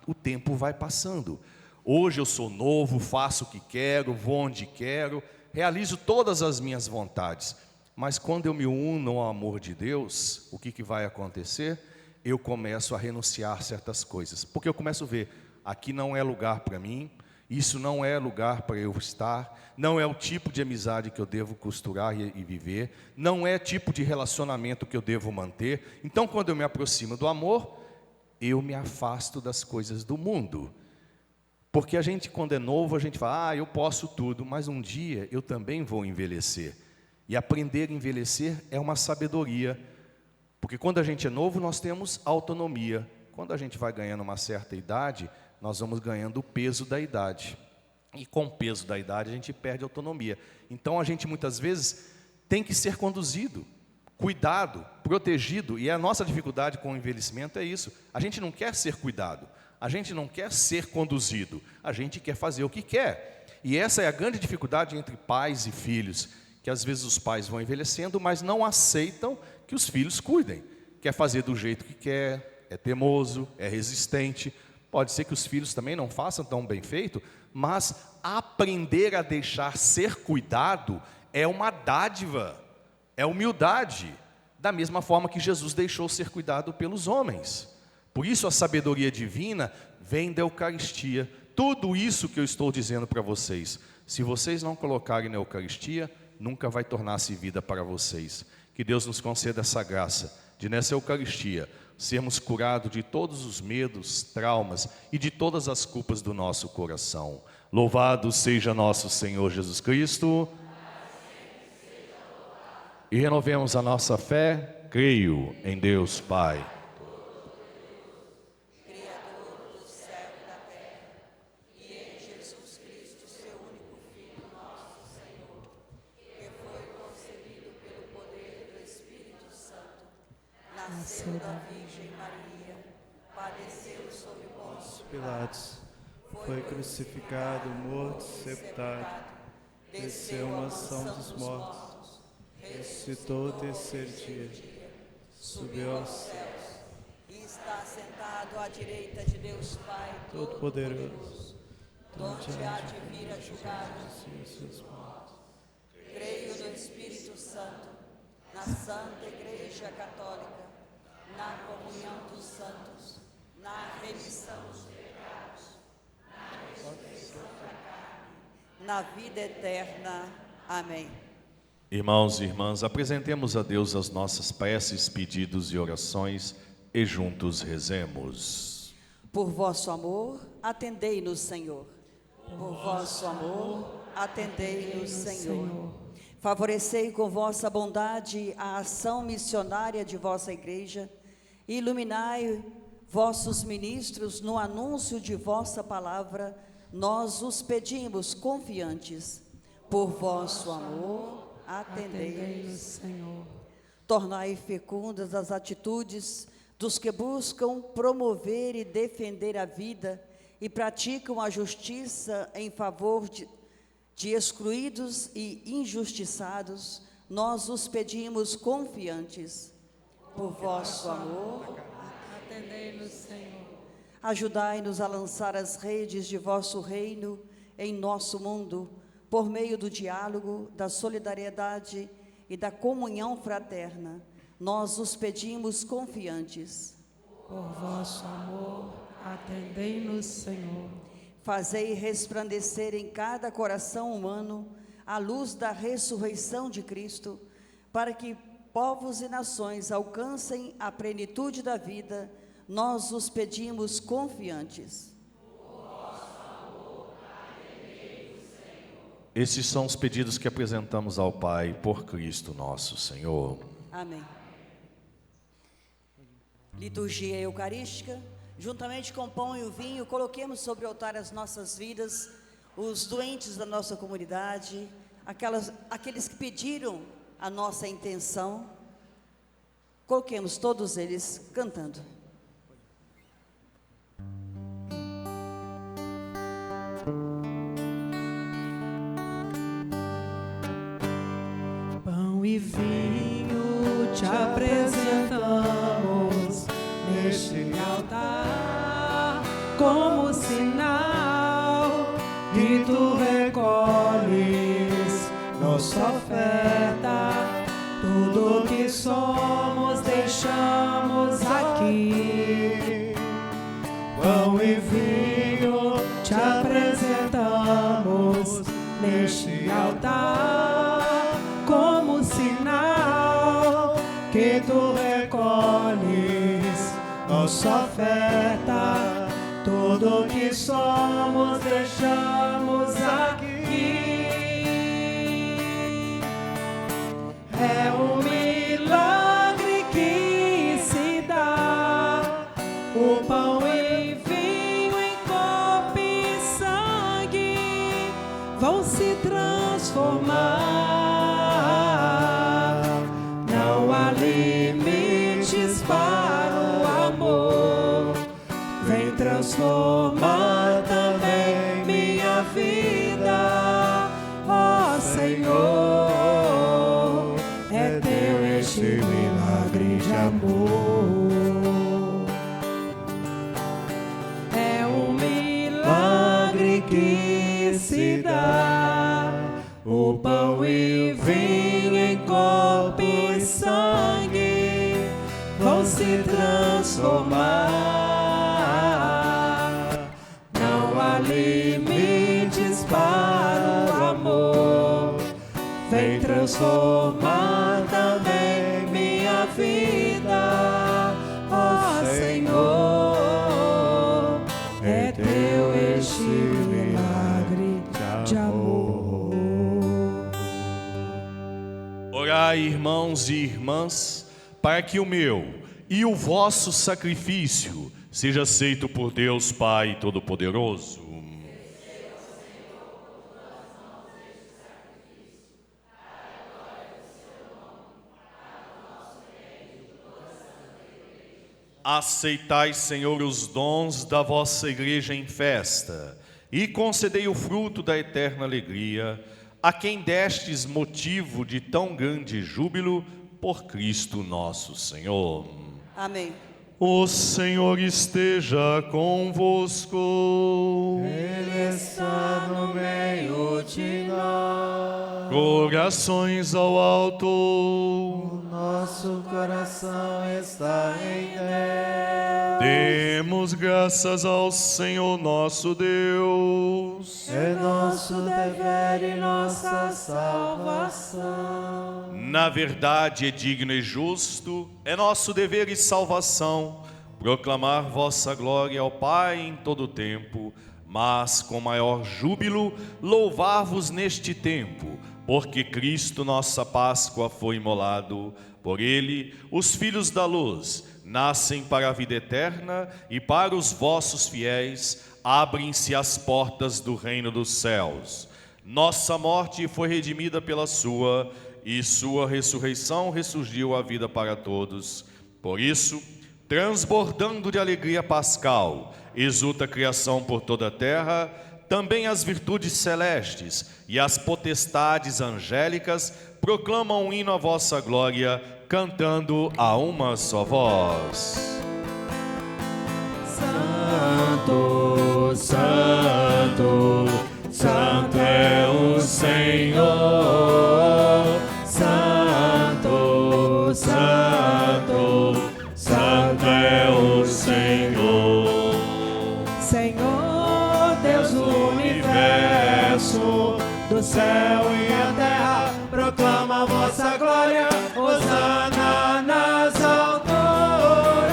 o tempo vai passando. Hoje eu sou novo, faço o que quero, vou onde quero, realizo todas as minhas vontades. Mas quando eu me uno ao amor de Deus, o que vai acontecer? Eu começo a renunciar a certas coisas. Porque eu começo a ver, aqui não é lugar para mim, isso não é lugar para eu estar, não é o tipo de amizade que eu devo costurar e viver, não é tipo de relacionamento que eu devo manter. Então, quando eu me aproximo do amor, eu me afasto das coisas do mundo. Porque a gente, quando é novo, a gente fala, eu posso tudo, mas um dia eu também vou envelhecer. E aprender a envelhecer é uma sabedoria. Porque quando a gente é novo, nós temos autonomia. Quando a gente vai ganhando uma certa idade, nós vamos ganhando o peso da idade. E com o peso da idade, a gente perde autonomia. Então, a gente muitas vezes tem que ser conduzido, cuidado, protegido. E a nossa dificuldade com o envelhecimento é isso. A gente não quer ser cuidado. A gente não quer ser conduzido. A gente quer fazer o que quer. E essa é a grande dificuldade entre pais e filhos. Que às vezes os pais vão envelhecendo, mas não aceitam que os filhos cuidem. Quer fazer do jeito que quer, é teimoso, é resistente. Pode ser que os filhos também não façam tão bem feito, mas aprender a deixar ser cuidado é uma dádiva, é humildade, da mesma forma que Jesus deixou ser cuidado pelos homens. Por isso a sabedoria divina vem da Eucaristia. Tudo isso que eu estou dizendo para vocês, se vocês não colocarem na Eucaristia, nunca vai tornar-se vida para vocês. Que Deus nos conceda essa graça, de nessa Eucaristia, sermos curados de todos os medos, traumas e de todas as culpas do nosso coração. Louvado seja nosso Senhor Jesus Cristo. E renovemos a nossa fé, creio em Deus Pai, Criador do céu e da terra, e em Jesus Cristo, seu único Filho, nosso Senhor, que foi concebido pelo poder do Espírito Santo, nasceu da Virgem Maria, padeceu sob Pôncio Pilatos, foi crucificado, morto, sepultado, desceu à mansão dos mortos, ressuscitou o terceiro dia, subiu aos céus, e está sentado à direita de Deus Pai Todo-Poderoso, donde há de vir a julgar os mortos. Creio no Espírito Santo, na Santa Igreja Católica, na comunhão dos santos, na remissão dos pecados, na ressurreição da carne, na vida eterna. Amém. Irmãos e irmãs, apresentemos a Deus as nossas preces, pedidos e orações e juntos rezemos. Por vosso amor, atendei-nos, Senhor. Por vosso amor, atendei-nos, Senhor. Favorecei com vossa bondade a ação missionária de vossa Igreja e iluminai vossos ministros no anúncio de vossa palavra. Nós os pedimos confiantes. Por vosso amor, atendei-nos, Senhor. Tornai fecundas as atitudes dos que buscam promover e defender a vida e praticam a justiça em favor de excluídos e injustiçados. Nós os pedimos confiantes. Por vosso amor, Atendei-nos, Senhor. ajudai-nos a lançar as redes de vosso reino em nosso mundo, por meio do diálogo, da solidariedade e da comunhão fraterna. Nós os pedimos confiantes. Por vosso amor, atendei-nos, Senhor. Fazei resplandecer em cada coração humano a luz da ressurreição de Cristo, para que povos e nações alcancem a plenitude da vida. Nós os pedimos confiantes. Esses são os pedidos que apresentamos ao Pai por Cristo nosso Senhor. Amém. Liturgia eucarística. Juntamente com o pão e o vinho, coloquemos sobre o altar as nossas vidas, os doentes da nossa comunidade, aqueles que pediram a nossa intenção. Coloquemos todos eles cantando. Pão e vinho te apresentamos neste altar, como sinal que tu recolhes nossa oferta. Tudo que somos deixamos aqui. Pão e vinho te apresentamos neste altar, como sinal que tu recolhes nossa oferta. tudo que somos deixamos aqui. É um milagre que se dá, o pão e vinho em corpo e sangue vão se transformar. Não há limites para o amor, vem transformar também minha vida, ó Senhor. É teu este milagre de amor. É um milagre que se dá, o pão e vinho em corpo e sangue vão se transformar. Não há limites para o amor, vem transformar também minha vida, ó Senhor. É teu este milagre de amor. Orai, irmãos e irmãs, para que o meu e o vosso sacrifício seja aceito por Deus Pai Todo-Poderoso. Aceitai, Senhor, os dons da vossa igreja em festa e concedei o fruto da eterna alegria a quem destes motivo de tão grande júbilo por Cristo nosso Senhor. Amém. O Senhor esteja convosco. Ele está no meio de nós. Corações ao alto. O nosso coração está em Deus. Demos graças ao Senhor nosso Deus. É nosso dever e nossa salvação. Na verdade, é digno e justo, é nosso dever e salvação, proclamar vossa glória ao Pai em todo o tempo, mas com maior júbilo louvar-vos neste tempo, porque Cristo nossa Páscoa foi imolado. Por ele, os filhos da luz nascem para a vida eterna, e para os vossos fiéis abrem-se as portas do reino dos céus. Nossa morte foi redimida pela sua, e sua ressurreição ressurgiu a vida para todos. Por isso, transbordando de alegria pascal, exulta a criação por toda a terra, também as virtudes celestes e as potestades angélicas proclamam um hino à vossa glória, cantando a uma só voz. Santo, Santo, Santo é o Senhor. Santo, Santo, Santo é o Senhor. Senhor, Deus do universo, do céu e a terra, proclama a vossa glória, hosana nas alturas.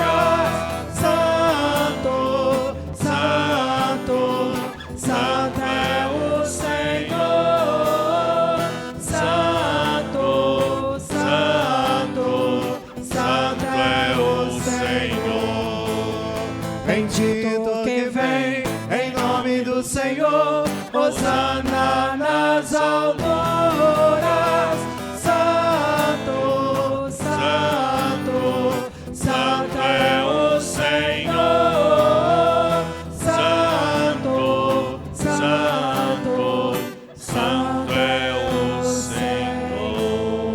Santo, Santo, Santo é o Senhor. Santo, Santo, Santo é o Senhor. Bendito quem vem em nome do Senhor, hosana nas alturas. Santo, Santo, Santo é o Senhor. Santo, Santo, Santo é o Senhor.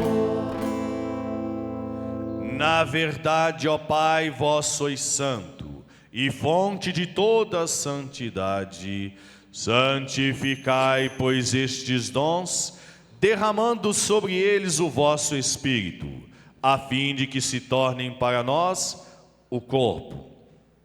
Na verdade, ó Pai, vós sois santo e fonte de toda a santidade. Santificai, pois, estes dons, derramando sobre eles o vosso Espírito, a fim de que se tornem para nós o corpo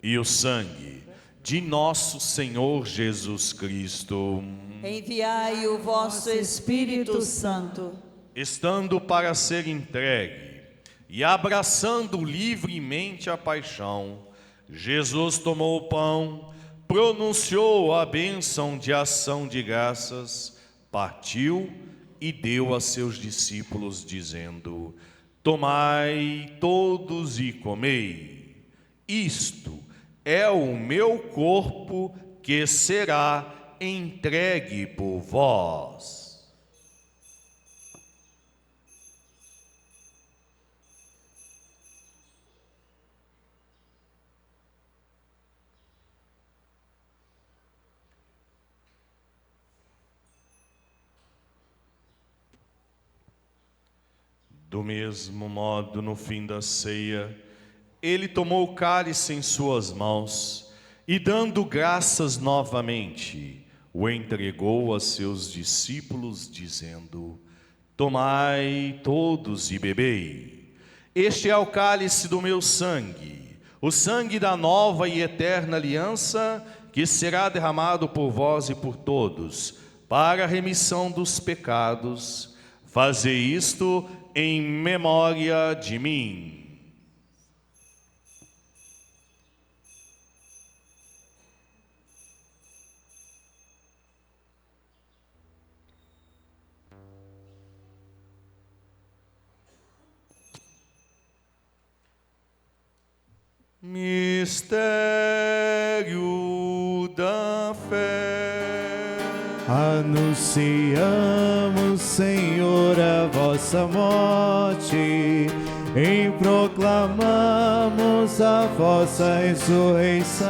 e o sangue de nosso Senhor Jesus Cristo. Enviai o vosso Espírito Santo, Estando para ser entregue e abraçando livremente a paixão, Jesus tomou o pão, pronunciou a bênção de ação de graças, partiu e deu a seus discípulos, dizendo: tomai todos e comei, isto é o meu corpo que será entregue por vós. Do mesmo modo, no fim da ceia, ele tomou o cálice em suas mãos e, dando graças novamente, o entregou a seus discípulos, dizendo: tomai todos e bebei. Este é o cálice do meu sangue, o sangue da nova e eterna aliança, que será derramado por vós e por todos, para a remissão dos pecados. Fazei isto em memória de mim. Mistério da fé. Anunciamos, Senhor, a vossa morte, e proclamamos a vossa ressurreição.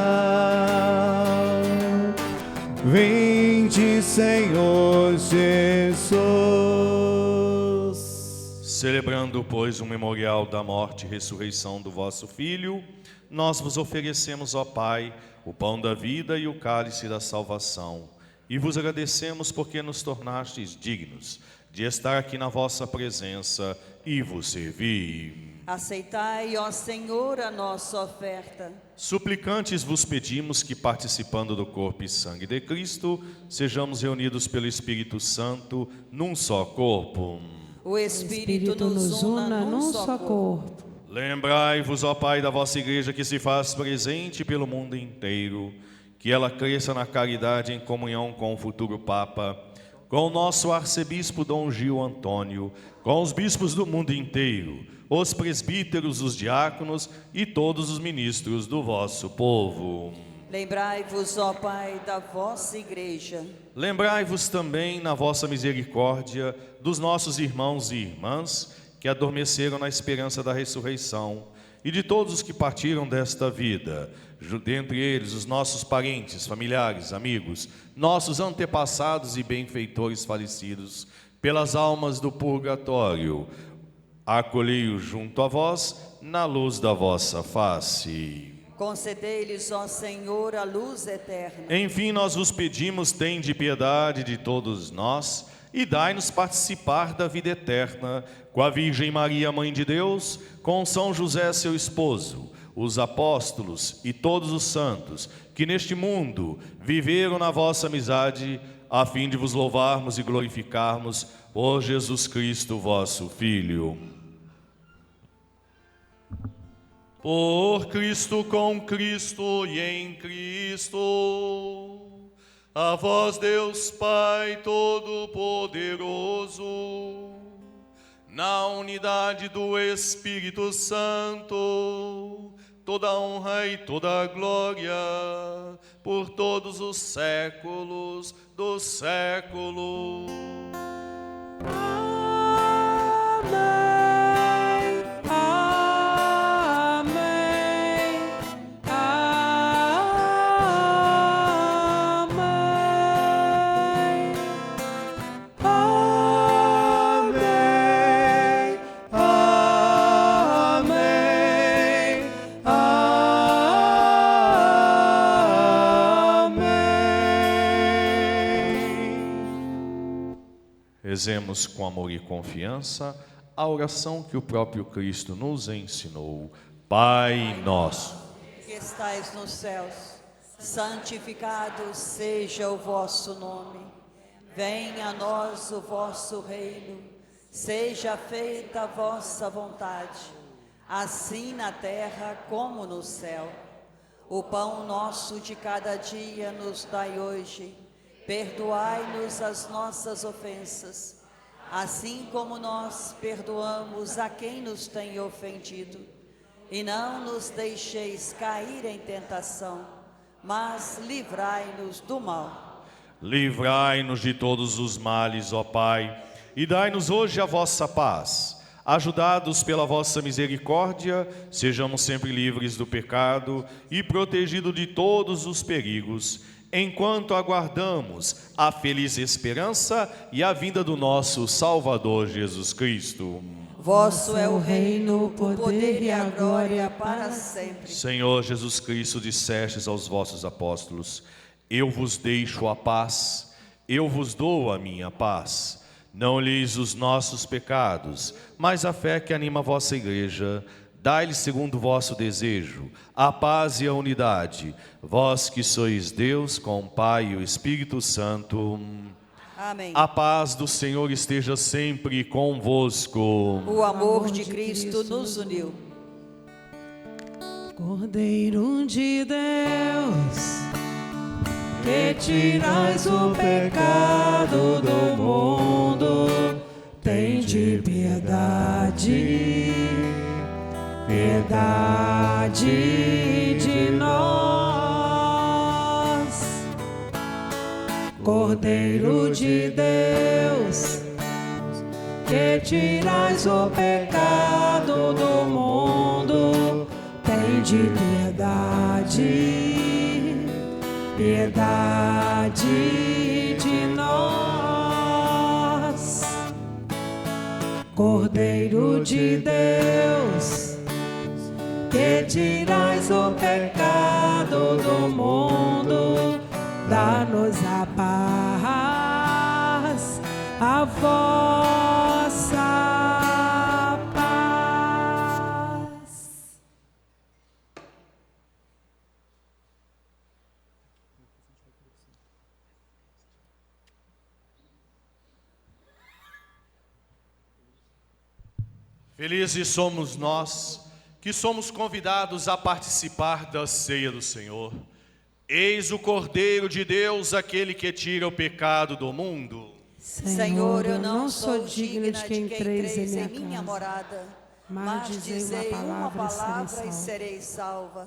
Vinde, Senhor Jesus. Celebrando, pois, o memorial da morte e ressurreição do vosso Filho, nós vos oferecemos, ó Pai, o pão da vida e o cálice da salvação. E vos agradecemos porque nos tornastes dignos de estar aqui na vossa presença e vos servir. Aceitai, ó Senhor, a nossa oferta. Suplicantes vos pedimos que, participando do corpo e sangue de Cristo, sejamos reunidos pelo Espírito Santo num só corpo. O Espírito nos una num só corpo. Lembrai-vos, ó Pai, da vossa igreja que se faz presente pelo mundo inteiro, que ela cresça na caridade em comunhão com o futuro Papa, com o nosso arcebispo Dom Gil Antônio, com os bispos do mundo inteiro, os presbíteros, os diáconos e todos os ministros do vosso povo. Lembrai-vos, ó Pai, da vossa igreja. Lembrai-vos também, na vossa misericórdia, dos nossos irmãos e irmãs que adormeceram na esperança da ressurreição, e de todos os que partiram desta vida, dentre eles os nossos parentes, familiares, amigos, nossos antepassados e benfeitores falecidos, pelas almas do purgatório. Acolhei-os junto a vós, na luz da vossa face. Concedei-lhes, ó Senhor, a luz eterna. Enfim, nós vos pedimos, tende piedade de todos nós, e dai-nos participar da vida eterna, com a Virgem Maria, Mãe de Deus, com São José, seu esposo, os apóstolos e todos os santos, que neste mundo viveram na vossa amizade, a fim de vos louvarmos e glorificarmos por Jesus Cristo, vosso Filho. Por Cristo, com Cristo e em Cristo, a vós, Deus Pai Todo-Poderoso, na unidade do Espírito Santo, toda honra e toda glória, por todos os séculos dos séculos. Rezemos com amor e confiança a oração que o próprio Cristo nos ensinou. Pai nosso, que estais nos céus, santificado seja o vosso nome. Venha a nós o vosso reino. Seja feita a vossa vontade, assim na terra como no céu. O pão nosso de cada dia nos dai hoje. Perdoai-nos as nossas ofensas, assim como nós perdoamos a quem nos tem ofendido. E não nos deixeis cair em tentação, mas livrai-nos do mal. Livrai-nos de todos os males, ó Pai, e dai-nos hoje a vossa paz. Ajudados pela vossa misericórdia, sejamos sempre livres do pecado e protegidos de todos os perigos, enquanto aguardamos a feliz esperança e a vinda do nosso Salvador Jesus Cristo. Vosso é o reino, o poder e a glória para sempre. Senhor Jesus Cristo, dissestes aos vossos apóstolos: eu vos deixo a paz, eu vos dou a minha paz. Não lhes os nossos pecados, mas a fé que anima a vossa igreja. Dai-lhe segundo o vosso desejo, a paz e a unidade, vós que sois Deus com o Pai e o Espírito Santo. Amém. A paz do Senhor esteja sempre convosco. O amor de Cristo nos uniu. Cordeiro de Deus, que tirais o pecado do mundo, tende piedade, piedade de nós. Cordeiro de Deus, que tirais o pecado do mundo, tende piedade, piedade de nós. Cordeiro de Deus, que tirais o pecado do mundo, dá-nos a paz, a vossa paz. Felizes somos nós que somos convidados a participar da ceia do Senhor. Eis o Cordeiro de Deus, aquele que tira o pecado do mundo. Senhor, eu não sou digna de que entreis em minha morada, mas dizei uma palavra e serei salva.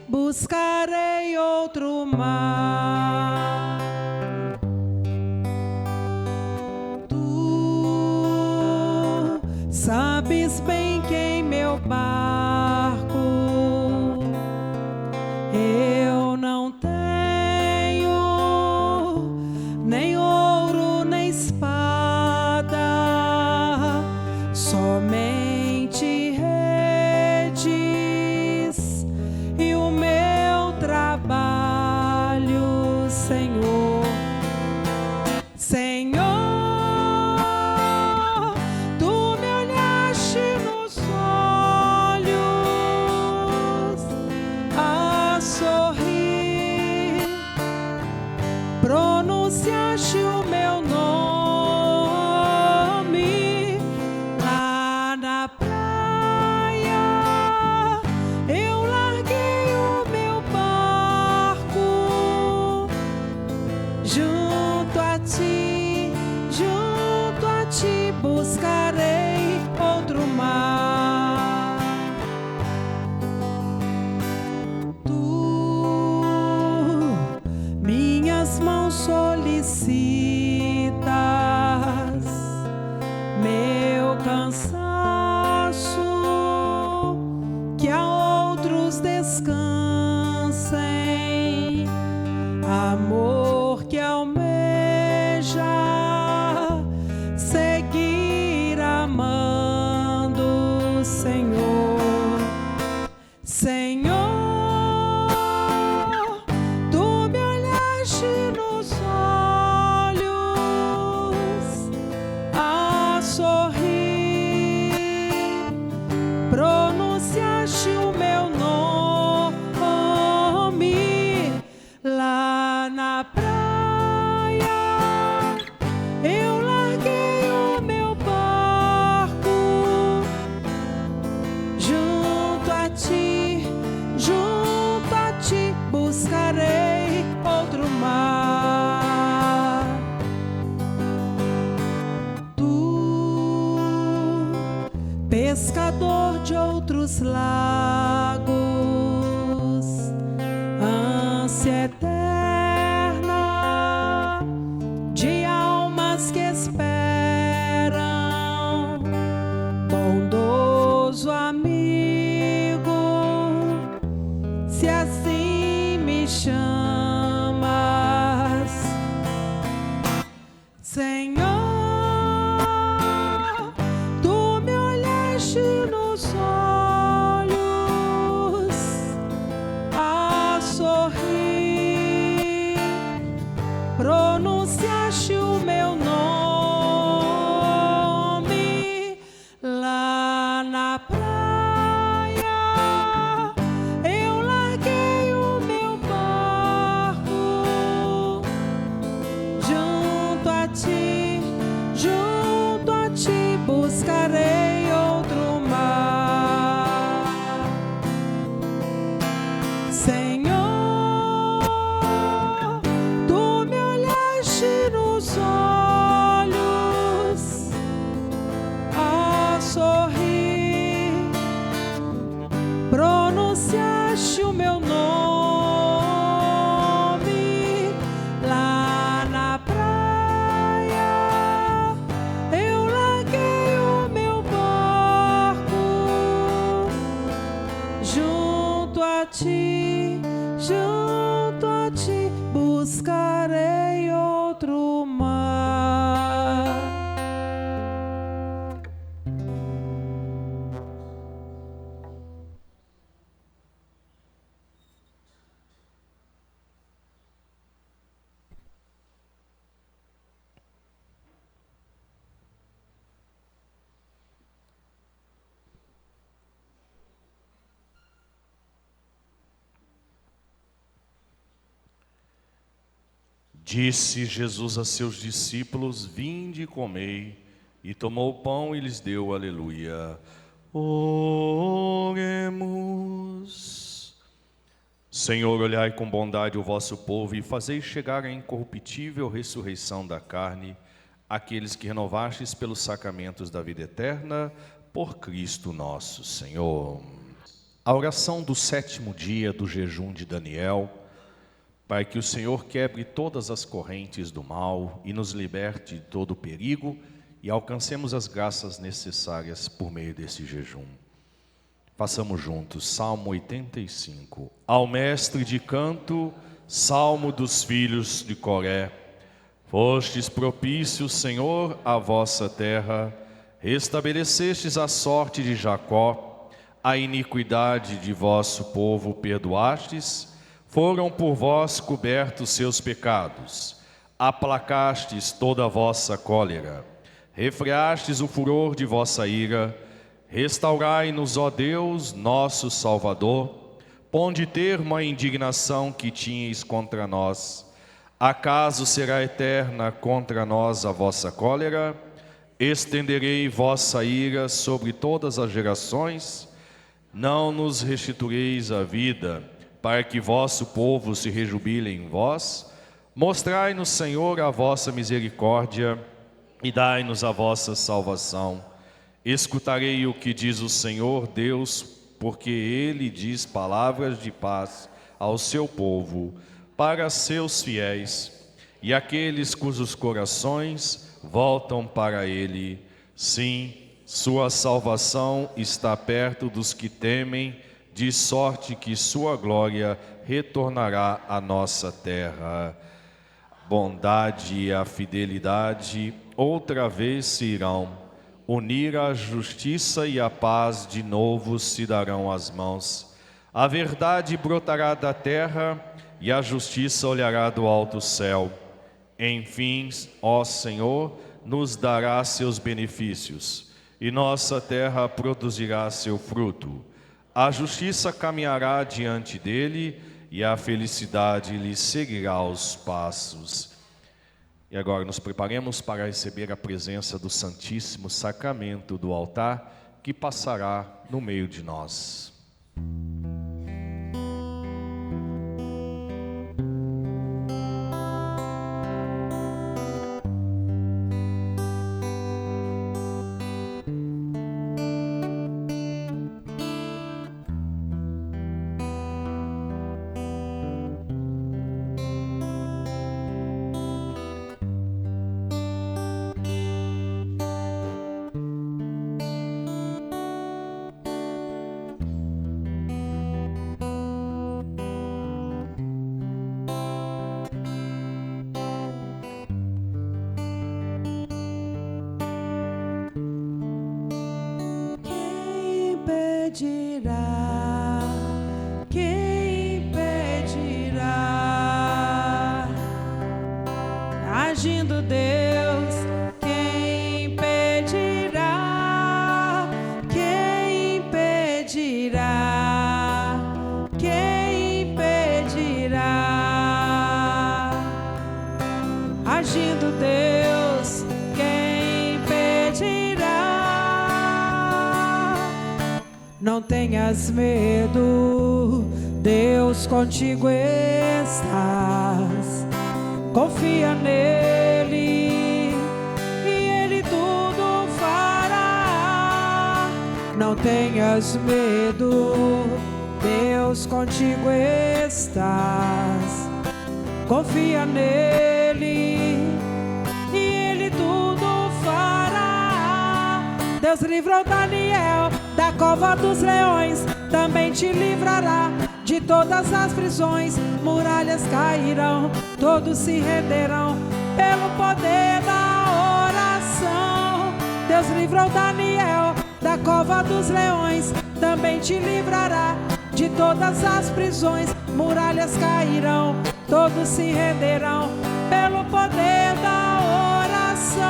Buscarei outro mar. Tu sabes bem que em meu barco eu não tenho nem ouro nem espada, somente redes e o meu trabalho. buscarei outro mar. Tu, minhas mãos solicitas, meu cansaço, que a outros descansem, amor que almeja seguir amando, Senhor. Senhor, tu me olhaste nos olhos a sorrir, pronunciaste o meu nome lá na praia. Eu larguei o meu barco junto a ti buscarei outro mar. Tu, pescador de outros lagos, ânsia eterna de almas que esperam, bondoso amigo, se assim me chamas, Senhor, tu me olhaste nos olhos a sorrir, pronunciaste o meu nome lá na praia. Eu larguei o meu barco junto a ti buscarei outro mar. Senhor, tu me olhaste nos olhos a sorrir, pronunciaste o meu nome lá na praia. Eu larguei o meu barco junto a ti buscarei outro mar. Disse Jesus a seus discípulos: vinde e comei. E tomou o pão e lhes deu, aleluia. Oremos. Senhor, olhai com bondade o vosso povo e fazei chegar a incorruptível ressurreição da carne aqueles que renovastes pelos sacramentos da vida eterna, por Cristo nosso Senhor. A oração do 7º dia do jejum de Daniel, para que o Senhor quebre todas as correntes do mal e nos liberte de todo o perigo e alcancemos as graças necessárias por meio desse jejum. Façamos juntos, Salmo 85. Ao mestre de canto, Salmo dos filhos de Coré. Fostes propício, Senhor, à vossa terra, restabelecestes a sorte de Jacó, a iniquidade de vosso povo perdoastes. Foram por vós cobertos seus pecados, aplacastes toda a vossa cólera, refreastes o furor de vossa ira. Restaurai-nos, ó Deus, nosso Salvador, ponde termo à indignação que tinhais contra nós. Acaso será eterna contra nós a vossa cólera? Estenderei vossa ira sobre todas as gerações? Não nos restituireis a vida, para que vosso povo se rejubile em vós? Mostrai-nos, Senhor, a vossa misericórdia e dai-nos a vossa salvação. Escutarei o que diz o Senhor Deus, porque Ele diz palavras de paz ao seu povo, para seus fiéis, e aqueles cujos corações voltam para Ele. Sim, sua salvação está perto dos que temem, de sorte que sua glória retornará à nossa terra. Bondade e a fidelidade outra vez se irão unir, a justiça e a paz de novo se darão as mãos. A verdade brotará da terra e a justiça olhará do alto céu. Enfim, ó Senhor, nos dará seus benefícios e nossa terra produzirá seu fruto. A justiça caminhará diante dele e a felicidade lhe seguirá aos passos. E agora nos preparemos para receber a presença do Santíssimo Sacramento do altar, que passará no meio de nós. Quem impedirá? Agindo Deus, quem impedirá? Quem impedirá? Quem impedirá? Agindo Deus, quem impedirá? Não tenhas medo, Deus contigo estás. Confia nele e ele tudo fará. Não tenhas medo, Deus contigo estás. Confia nele e ele tudo fará. Deus livrou Daniel da cova dos leões, também te livrará de todas as prisões. Muralhas cairão, todos se renderão pelo poder da oração. Deus livrou Daniel da cova dos leões, também te livrará de todas as prisões. Muralhas cairão, todos se renderão pelo poder da oração.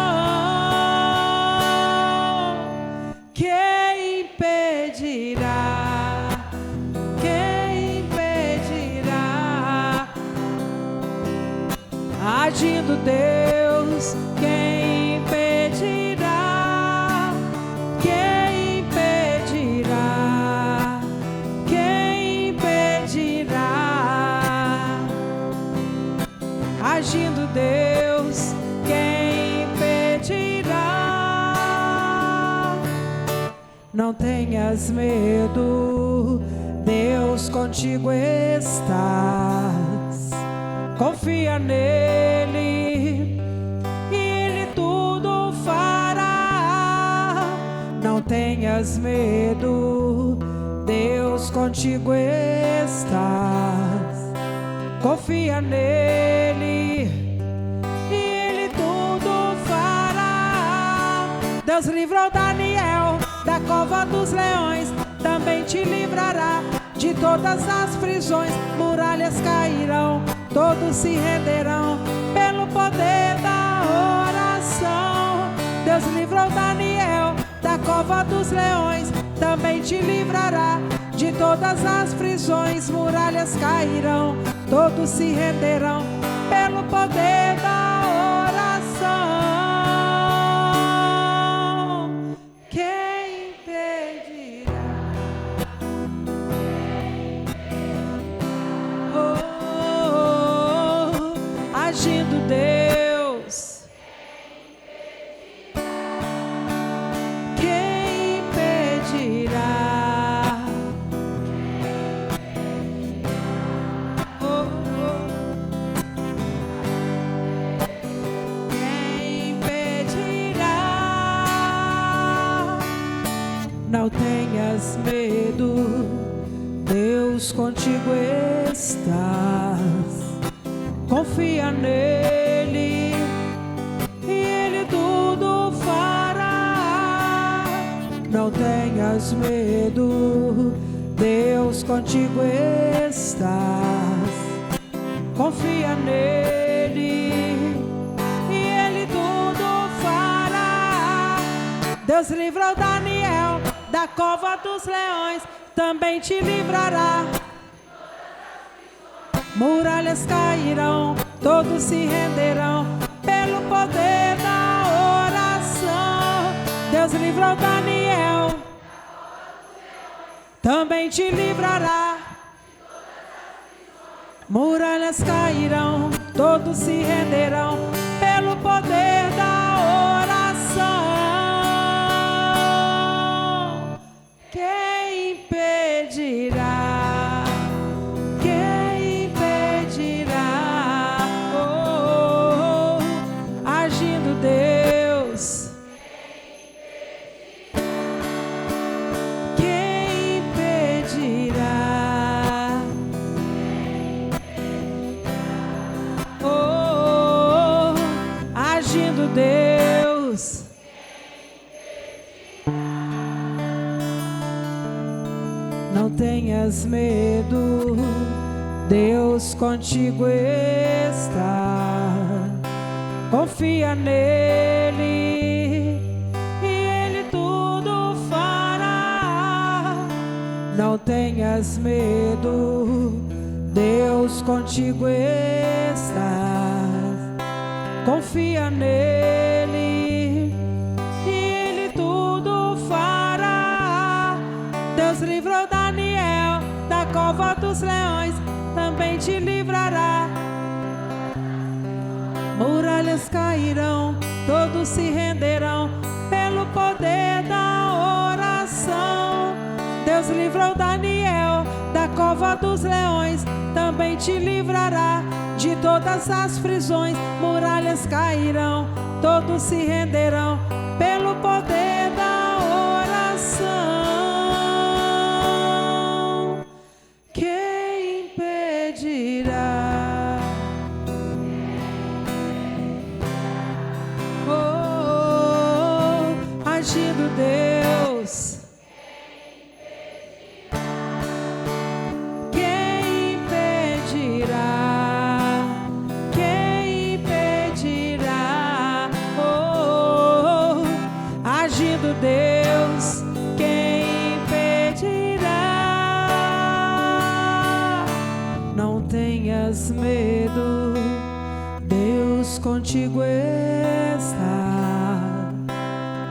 Quem impedirá? Quem impedirá? Agindo Deus, quem impedirá? Quem impedirá? Quem impedirá? Agindo Deus, quem impedirá? Não tenhas medo, Deus contigo estás. Confia nele e ele tudo fará. Não tenhas medo, Deus contigo estás. Confia nele e ele tudo fará. Deus livrou Daniel da cova dos leões, também te livrará de todas as prisões. Muralhas cairão, todos se renderão pelo poder da oração. Deus livrou Daniel da cova dos leões, também te livrará de todas as prisões. Muralhas cairão, todos se renderão pelo poder da oração. Quem impedirá? Agindo Deus, Não tenhas medo, Deus contigo estás. Confia nele e ele tudo fará. Não tenhas medo, Deus contigo estás. Confia nele e ele tudo fará. Deus livrou Daniel da cova dos leões, também te livrará. Muralhas cairão, todos se renderão pelo poder da oração. Deus livrou Daniel, também te livrará. Muralhas cairão, todos se renderão pelo poder da oração. Quem impedirá? Quem impedirá? Oh, agindo Deus. Quem impedirá? Oh, agindo Deus. Não tenhas medo, Deus contigo está. Confia nele e ele tudo fará. Não tenhas medo, Deus contigo está. Confia nele e ele tudo fará. Deus livrou Daniel da cova dos leões, também te livrará. Muralhas cairão, todos se renderão pelo poder da oração. Deus livrou Daniel da cova dos leões, também te livrará de todas as prisões. Muralhas cairão, todos se renderão pelo poder da oração. Quem impedirá? Oh, agindo Deus. Quem impedirá? Quem impedirá? Oh, agindo Deus. Quem impedirá? Não tenhas medo, Deus contigo está.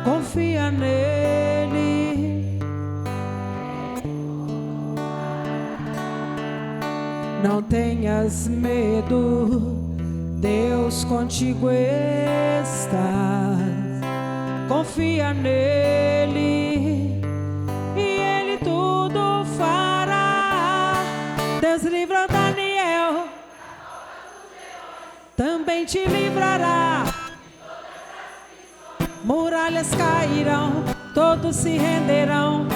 Confia nele. Não tenhas medo, Deus contigo está. Confia nele e ele tudo fará. Deus livrou Daniel, também te livrará. Muralhas cairão, todos se renderão.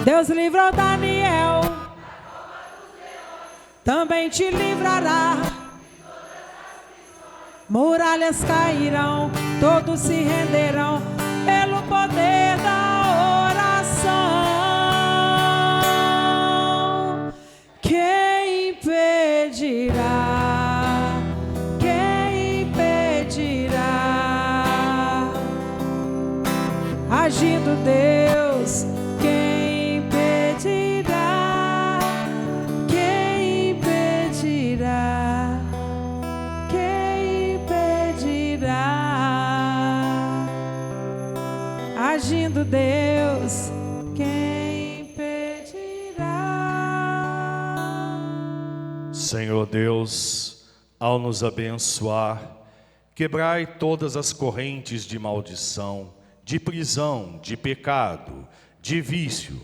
Deus livrou Daniel, também te livrará. Muralhas cairão, todos se renderão pelo poder da oração. Quem impedirá? Quem impedirá? Agindo Deus. Quem impedirá? Quem impedirá? Quem impedirá? Agindo Deus. Quem impedirá? Senhor Deus, ao nos abençoar, quebrai todas as correntes de maldição, de prisão, de pecado, de vício.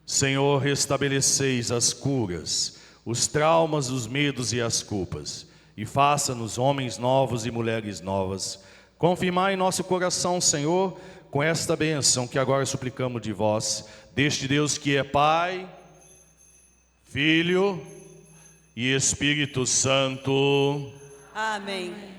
Senhor, restabeleceis as curas, os traumas, os medos e as culpas, e faça-nos homens novos e mulheres novas, Confirmai em nosso coração, Senhor, com esta bênção que agora suplicamos de vós, deste Deus que é Pai, Filho e Espírito Santo. Amém.